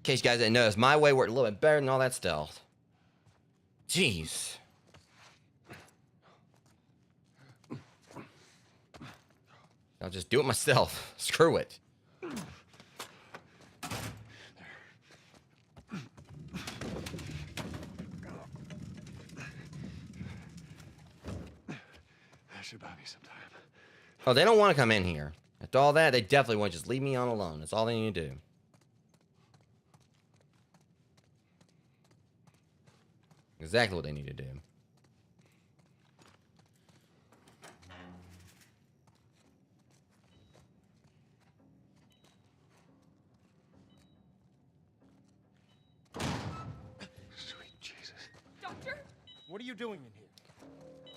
case you guys didn't notice, my way worked a little bit better than all that stealth. Jeez. I'll just do it myself. Screw it. That should buy me some time. Oh, they don't want to come in here. After all that, they definitely want to just leave me on alone. That's all they need to do. Exactly what they need to do. Sweet Jesus. Doctor? What are you doing in here?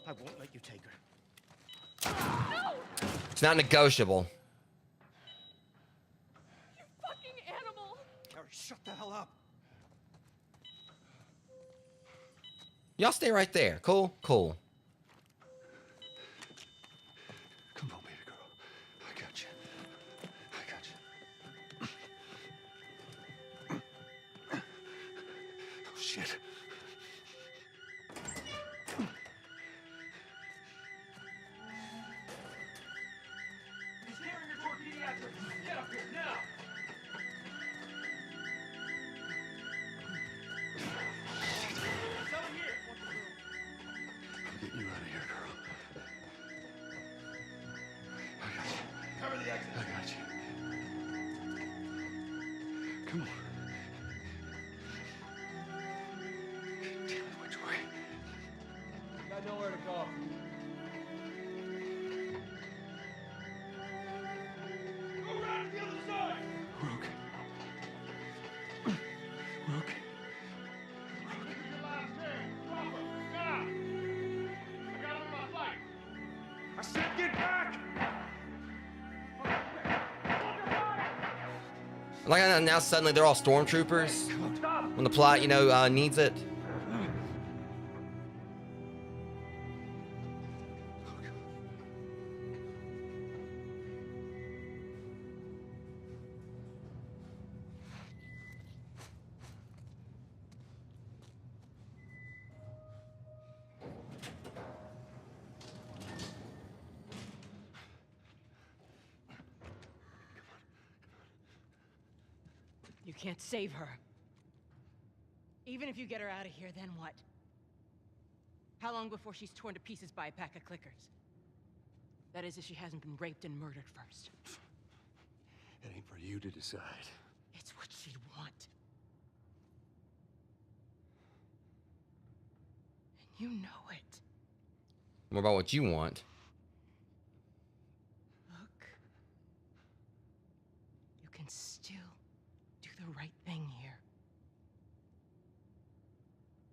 I won't let you take her. It's not negotiable. You fucking animal! Carrie, shut the hell up. Y'all stay right there. Cool? Cool. Come on, baby girl. I got you. I got you. Oh, shit. He's carrying her toward pediatrics. Get up here, now! Tell him here! I'm getting you out of here, girl. I got you. Cover the exit. I got you. Come on. Damn it, which way? Got nowhere to go. Go around to the other side! We're okay. We're okay. This is your last chance. Drop her, now! I got him in my sight. I said get back! Like now suddenly they're all stormtroopers. When the plot, you know, needs it. You can't save her. Even if you get her out of here, then what? How long before she's torn to pieces by a pack of clickers? That is, if she hasn't been raped and murdered first. It ain't for you to decide. It's what she'd want. And you know it. More about what you want. Look. You can still do the right thing here.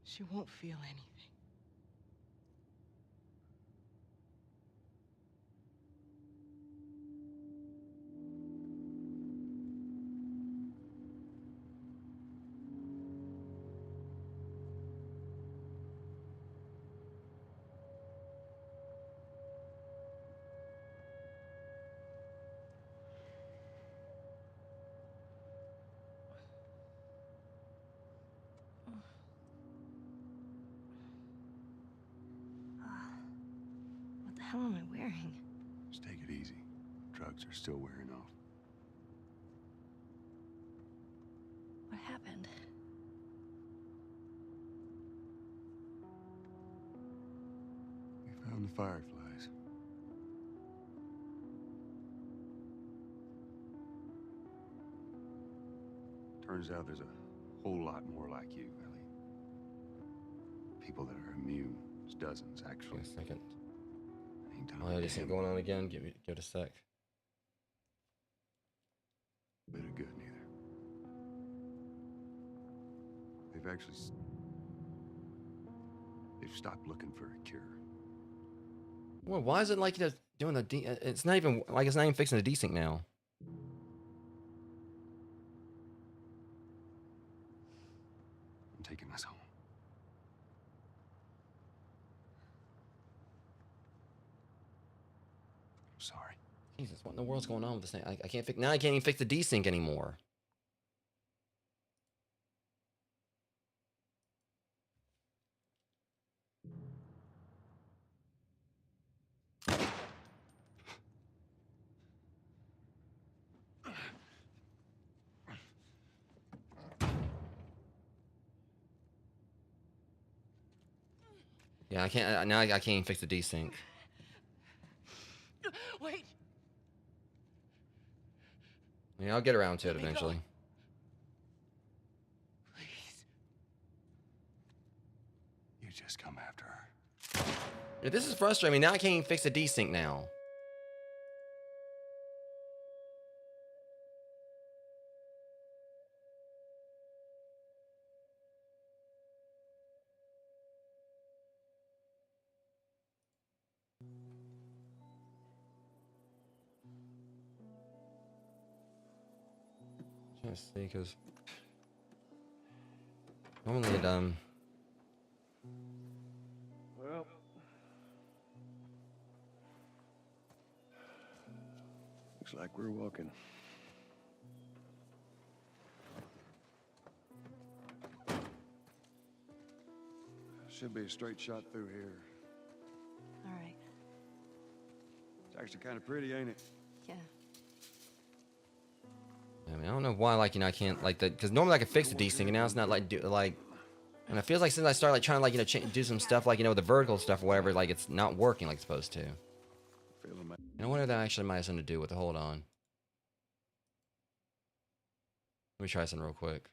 She won't feel anything. hell am I wearing? Just take it easy. Drugs are still wearing off. What happened? We found the fireflies. Turns out there's a whole lot more like you, Ellie. People that are immune. There's dozens, actually. Wait a second. Ain't done Oh, a yeah, this ain't damn going on again. Give it a sec. bit of good neither. They've actually they've stopped looking for a cure. Well, why is it like you know doing the it's not even like it's not even fixing the desync now. I'm taking us home. I'm sorry. Jesus, what in the world's going on with this thing? I can't fix now. I can't even fix the desync anymore. Yeah, I can't now. I can't even fix the desync. Wait! Yeah, I'll get around to it Let me go. eventually. Please. You just come after her. Yeah, this is frustrating. Now I can't even fix the desync now. Trying to see because normally it Well, looks like we're walking. Should be a straight shot through here. All right. It's actually kind of pretty, ain't it? Yeah. I mean, I don't know why, like, you know, I can't, like, because normally I can fix the desync, and now it's not, like, and it feels like since I started, like, trying to, like, you know, do some stuff, like, you know, with the vertical stuff or whatever, like, it's not working like it's supposed to. Feeling my And I wonder if that actually might have something to do with it. Hold on. Let me try something real quick.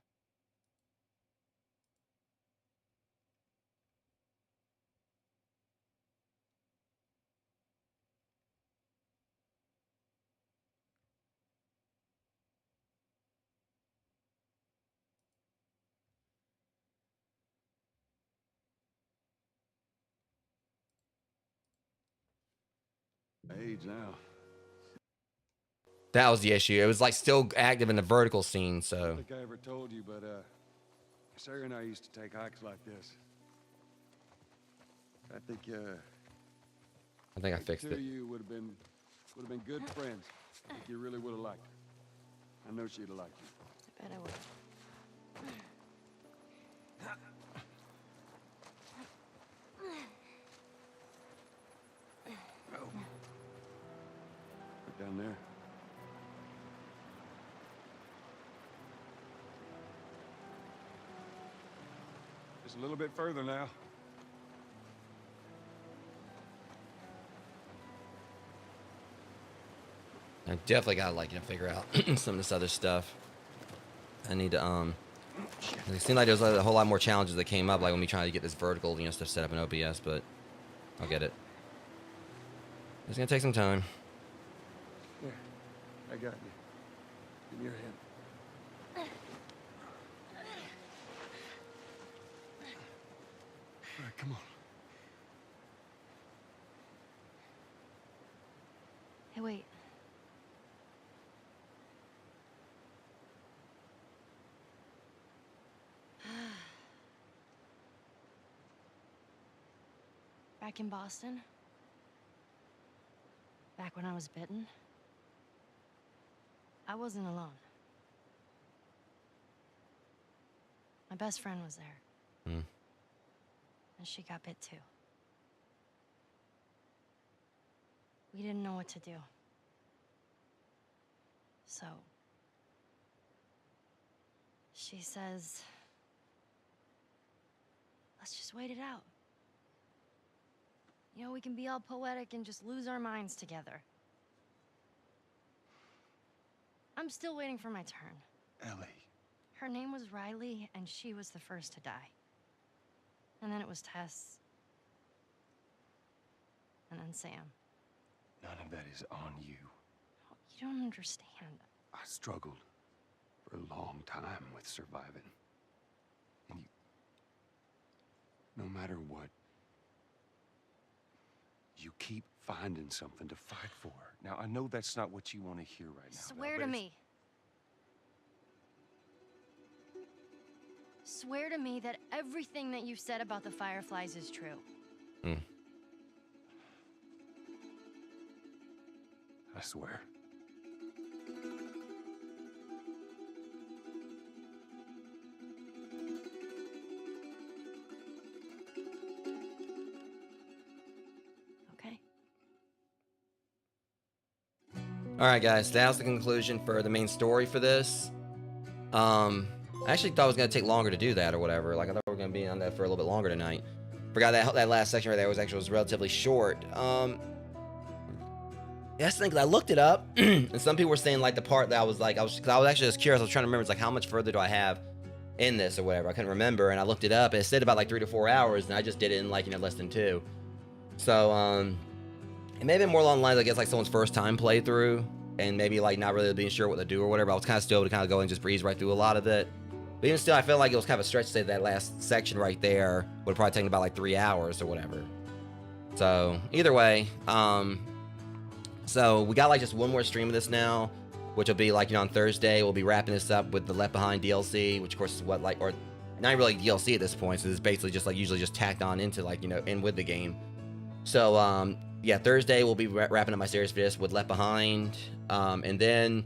age now. That was the issue. It was, like, still active in the vertical scene, I so. don't think I ever told you, but Sarah and I used to take hikes like this. I think I think I fixed two of it. you would have been good friends. I think you really would have liked her. I know she'd have liked you. I bet I would. Right down there. Just a little bit further now. I definitely gotta, like, you know, figure out some of this other stuff. I need to, it seemed like there was a whole lot more challenges that came up, like when we tried to get this vertical, you know, stuff set up in OBS, but I'll get it. It's gonna take some time. Here, I got you. Give me your hand. All right, come on. Hey, wait. Back in Boston, back when I was bitten, I wasn't alone. My best friend was there. Hmm. And she got bit too. we didn't know what to do. So she says, let's just wait it out. You know, we can be all poetic and just lose our minds together. I'm still waiting for my turn. Ellie. Her name was Riley, and she was the first to die. And then it was Tess. And then Sam. None of that is on you. You don't understand. I struggled for a long time with surviving. And no matter what, you keep finding something to fight for. Now, I know that's not what you want to hear right now. Swear to me. Swear to me that everything that you said about the Fireflies is true. I swear. Okay. All right, guys, that's the conclusion for the main story for this. I actually thought it was gonna take longer to do that or whatever. Like I thought we were gonna be on that for a little bit longer tonight. Forgot that last section right there was relatively short. That's the thing, 'cause I looked it up, and some people were saying like the part that I was actually just curious. I was trying to remember, it's like how much further do I have in this or whatever. I couldn't remember, and I looked it up, and it said about like 3 to 4 hours, and I just did it in like less than 2. So it may have been more along the lines, I guess, like someone's first time playthrough, and maybe like not really being sure what to do or whatever. I was kind of still able to kind of go and just breeze right through a lot of it. But even still, I felt like it was kind of a stretch to say that last section right there would have probably taken about like 3 hours or whatever. So either way, so we got like just one more stream of this now, which will be like on Thursday. We'll be wrapping this up with the Left Behind DLC, which of course is what like, or not really DLC at this point, so it's basically just like usually just tacked on into like in with the game. So yeah, Thursday we'll be wrapping up my series for this with Left Behind, and then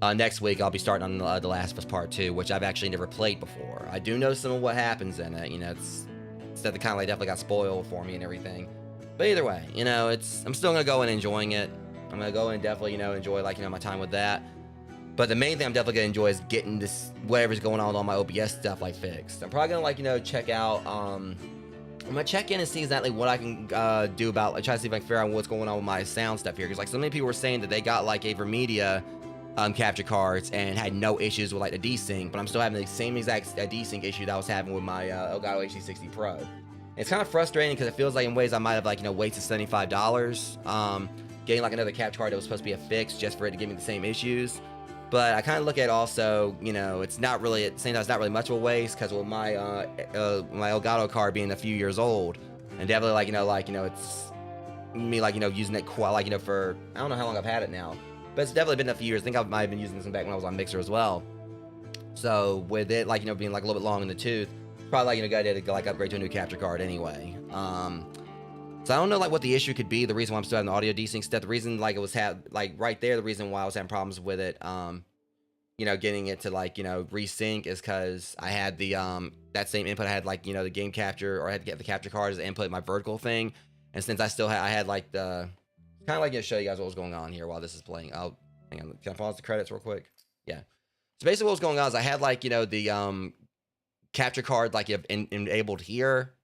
next week I'll be starting on The Last of Us Part 2, which I've actually never played before. I do know some of what happens in it. It's stuff that kind of like definitely got spoiled for me and everything. But either way, I'm still gonna go in enjoying it. I'm gonna go in and definitely enjoy like my time with that. But the main thing I'm definitely gonna enjoy is getting this whatever's going on with all my OBS stuff like fixed. I'm probably gonna like check out. I'm gonna check in and see exactly what I can do about like try to see if I can figure out what's going on with my sound stuff here, because like so many people were saying that they got like a Vermedia capture cards and had no issues with like the desync, but I'm still having the same exact desync issue that I was having with my Elgato HD60 Pro. It's kind of frustrating because it feels like in ways I might have like wasted $75 getting like another capture card that was supposed to be a fix just for it to give me the same issues. But I kind of look at also, it's not really, at the same time, it's not really much of a waste, because with my my Elgato card being a few years old, and definitely it's me using it quite for, I don't know how long I've had it now, but it's definitely been a few years. I think I might have been using this one back when I was on Mixer as well. So with it being like a little bit long in the tooth, probably good idea to like upgrade to a new capture card anyway. So I don't know like what the issue could be. The reason why I'm still having the audio desync stuff. The reason like it was right there. The reason why I was having problems with it. Getting it to like resync is because I had the that same input. I had like the game capture, or I had to get the capture card as the input in my vertical thing. And since I still had, I had like the kind of like to show you guys what was going on here while this is playing. I'll hang on. Can I pause the credits real quick? Yeah. So basically what was going on is I had like the capture card like enabled here.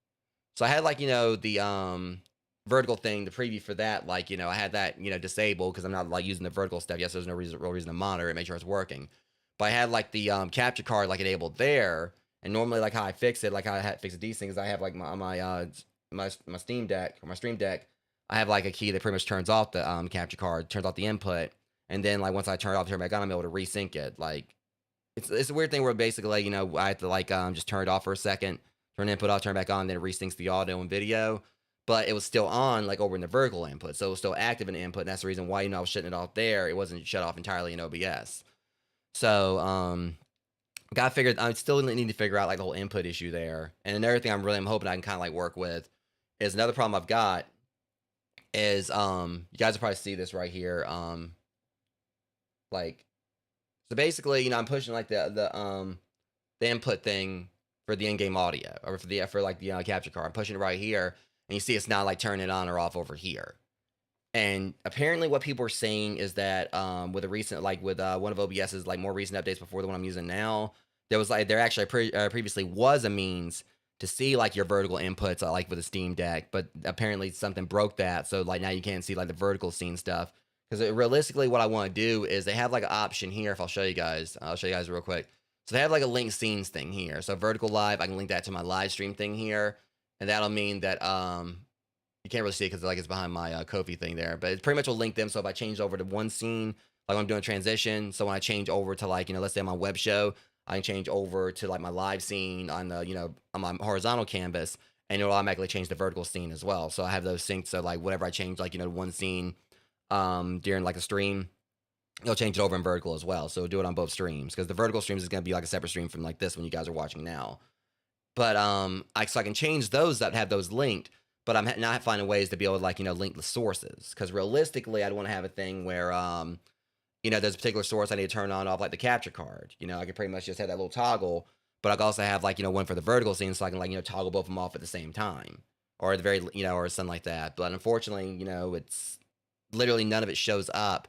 So I had like the vertical thing, the preview for that, like I had that disabled because I'm not like using the vertical stuff. Yes, there's no real reason to monitor it, make sure it's working. But I had like the capture card like enabled there, and normally like how I fix it, like how I had fixed these things, I have like my Steam Deck or my Stream Deck, I have like a key that pretty much turns off the capture card, turns off the input, and then like once I turn it off, turn it back on, I'm able to resync it. Like it's a weird thing where basically I have to like just turn it off for a second, turn the input off, turn it back on, then it resyncs the audio and video. But it was still on like over in the vertical input, so it was still active in the input, and that's the reason why I was shutting it off there. It wasn't shut off entirely in OBS. So I still need to figure out like the whole input issue there. And another thing I'm hoping I can kind of like work with is another problem I've got is you guys will probably see this right here. Like so basically I'm pushing like the input thing for the in-game audio, or for like the capture card. I'm pushing it right here. And you see it's not like turning it on or off over here. And apparently what people are saying is that with a recent, like with one of OBS's like more recent updates before the one I'm using now, there actually previously was a means to see like your vertical inputs like with a Steam Deck, but apparently something broke that, so like now you can't see like the vertical scene stuff. Because realistically, what I want to do is they have like an option here. If I'll show you guys real quick. So they have like a link scenes thing here. So vertical live, I can link that to my live stream thing here, and that'll mean that you can't really see it because like it's behind my Kofi thing there, but it pretty much will link them. So if I change over to one scene, like I'm doing a transition, so when I change over to like, let's say on my web show, I can change over to like my live scene on the, on my horizontal canvas, and it'll automatically change the vertical scene as well. So I have those synced. So like whatever I change, like, one scene during like a stream, it'll change it over in vertical as well. So do it on both streams, because the vertical streams is going to be like a separate stream from like this one you guys are watching now. But so I can change those that have those linked, but I'm not finding ways to be able to like, link the sources. Because realistically, I'd want to have a thing where, there's a particular source I need to turn on off, like the capture card. I can pretty much just have that little toggle, but I can also have like, one for the vertical scene, so I can like, toggle both of them off at the same time. Or at the very, or something like that. But unfortunately, it's literally none of it shows up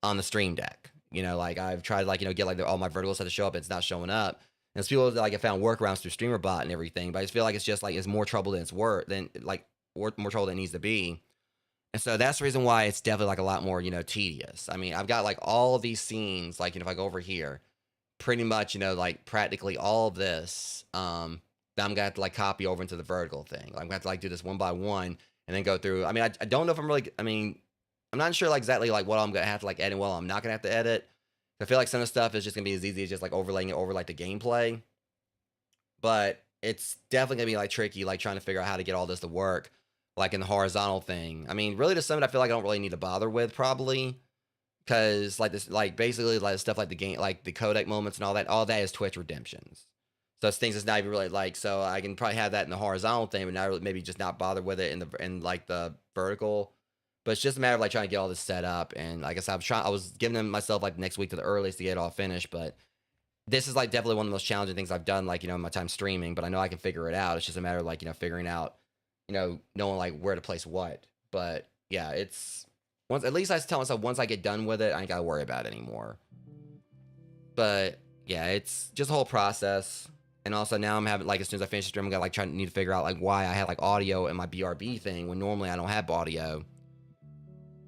on the Stream Deck. Like I've tried like, get like all my vertical stuff to show up, it's not showing up. And it's people that like have found workarounds through StreamerBot and everything, but I just feel like it's just like it's more trouble than it's worth, more trouble than it needs to be. And so that's the reason why it's definitely like a lot more, tedious. I mean, I've got like all of these scenes, like, if I go over here, pretty much, like practically all of this, that I'm gonna have to like copy over into the vertical thing. I'm gonna have to like do this one by one and then go through. I mean, I don't know if I'm really, I'm not sure like exactly like what I'm gonna have to like edit, well, I'm not gonna have to edit. I feel like some of the stuff is just gonna be as easy as just like overlaying it over like the gameplay. But it's definitely gonna be like tricky, like trying to figure out how to get all this to work, like in the horizontal thing. I mean, really to some of it, I feel like I don't really need to bother with probably, because like this, like basically like stuff like the game, like the codec moments and all that is Twitch redemptions. So it's things that's not even really like, so I can probably have that in the horizontal thing, but not really, maybe just not bother with it in like the vertical. But it's just a matter of like trying to get all this set up. And like I said, I was giving myself like next week to the earliest to get it all finished, but this is like definitely one of the most challenging things I've done, like, in my time streaming, but I know I can figure it out. It's just a matter of like, figuring out, knowing like where to place what. But yeah, at least I tell myself once I get done with it, I ain't gotta worry about it anymore. But yeah, it's just a whole process. And also now I'm having like, as soon as I finish the stream, I'm gonna like need to figure out like why I had like audio in my BRB thing when normally I don't have audio.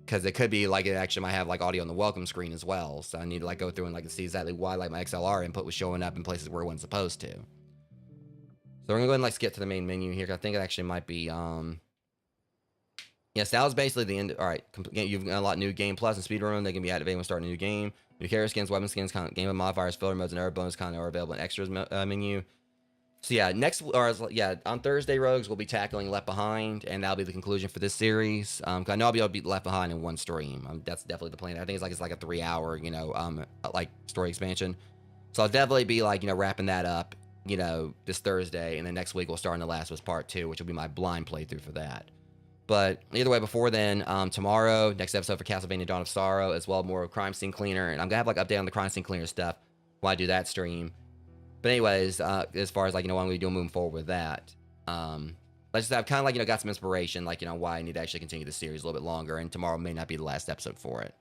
Because it could be like it actually might have like audio on the welcome screen as well. So I need to like go through and like see exactly why like my XLR input was showing up in places where it wasn't supposed to. So we're gonna go ahead and like skip to the main menu here. I think it actually might be yes, that was basically the end. All right, you've unlocked new game plus and speedrun. They can be activated when starting a new game. New character skins, weapon skins, game modifiers, filter modes, and other bonus content are available in extras menu. So yeah, on Thursday, Rogues, we'll be tackling Left Behind, and that'll be the conclusion for this series. I know I'll be able to beat Left Behind in one stream. That's definitely the plan. I think it's like a 3-hour, like story expansion. So I'll definitely be like, wrapping that up, this Thursday, and then next week we'll start on The Last of Us Part 2, which will be my blind playthrough for that. But either way, before then, tomorrow, next episode for Castlevania Dawn of Sorrow, as well, more Crime Scene Cleaner, and I'm gonna have like update on the Crime Scene Cleaner stuff when I do that stream. But anyways, as far as like, what I'm going to be doing moving forward with that, I've kind of like, got some inspiration, like, why I need to actually continue the series a little bit longer, and tomorrow may not be the last episode for it.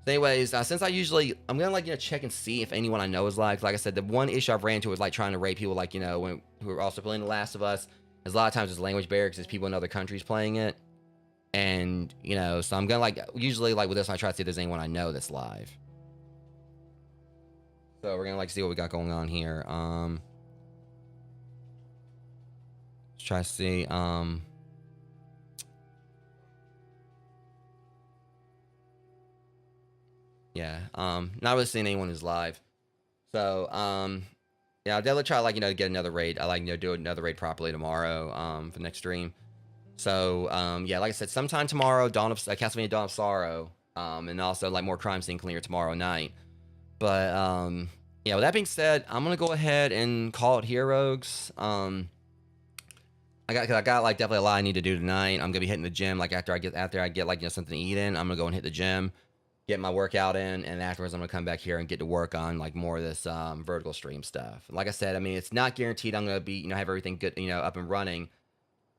So anyways, since I'm going to like, check and see if anyone I know is live. Like I said, the one issue I've ran into is like trying to rate people like, who are also playing The Last of Us. There's a lot of times there's language barrier because there's people in other countries playing it. And, so I'm going to like, usually like with this one, I try to see if there's anyone I know that's live. So we're gonna like see what we got going on here. Let's try to see. Yeah. Not really seeing anyone who's live. So yeah, I'll definitely try like to get another raid. I like do another raid properly tomorrow for the next stream. So yeah, like I said, sometime tomorrow, Castlevania Dawn of Sorrow, and also like more Crime Scene Cleaner tomorrow night. But yeah, with that being said, I'm gonna go ahead and call it here, Rogues. I got like definitely a lot I need to do tonight. I'm gonna be hitting the gym like after I get like something to eat in. I'm gonna go and hit the gym, get my workout in, and afterwards I'm gonna come back here and get to work on like more of this vertical stream stuff. Like I said, I mean, it's not guaranteed I'm gonna be have everything good up and running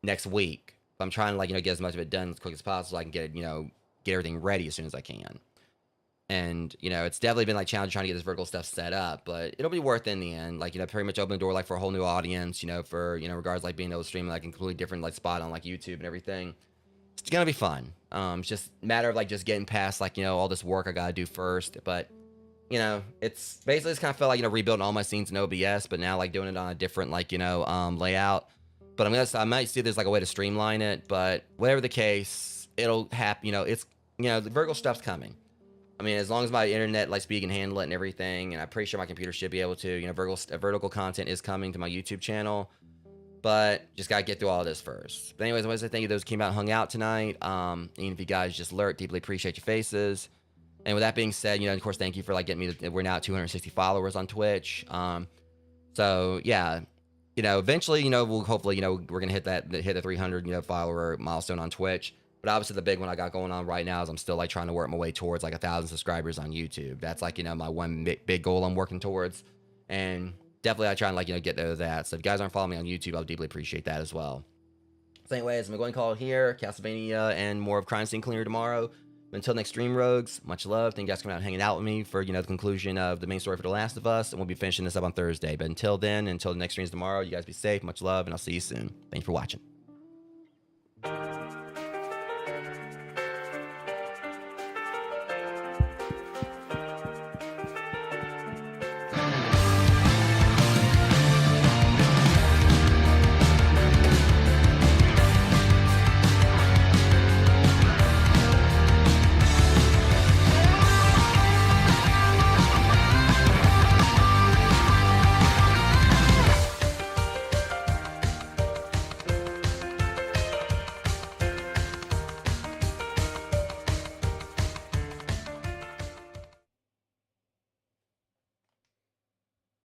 next week. I'm trying to like, get as much of it done as quick as possible so I can get it, get everything ready as soon as I can. And, it's definitely been like challenging trying to get this vertical stuff set up, but it'll be worth it in the end. Like, pretty much open the door like for a whole new audience, for, regards like being able to stream like a completely different like spot on like YouTube and everything. It's gonna be fun. It's just a matter of like just getting past like, all this work I gotta do first. But, it's basically just kind of felt like, rebuilding all my scenes in OBS, but now like doing it on a different like, layout. But I might see if there's like a way to streamline it, but whatever the case, it'll happen, it's, the vertical stuff's coming. I mean, as long as my internet like speed can handle it and everything, and I'm pretty sure my computer should be able to, vertical content is coming to my YouTube channel, but just gotta get through all of this first. But anyways, I want to say thank you to those who came out and hung out tonight. And if you guys just lurk, deeply appreciate your faces. And with that being said, of course, thank you for like getting me. We're now at 260 followers on Twitch. So yeah, eventually, we'll hopefully, we're gonna hit the 300, follower milestone on Twitch. But obviously the big one I got going on right now is I'm still like trying to work my way towards like 1,000 subscribers on YouTube. That's like, my one big goal I'm working towards. And definitely I try and like, get to that. So if you guys aren't following me on YouTube, I'll deeply appreciate that as well. So anyways, I'm going to call it here. Castlevania and more of Crime Scene Cleaner tomorrow. But until next stream, Rogues, much love. Thank you guys for coming out and hanging out with me for, the conclusion of the main story for The Last of Us. And we'll be finishing this up on Thursday. But until then, until the next streams tomorrow, you guys be safe. Much love, and I'll see you soon. Thank you for watching.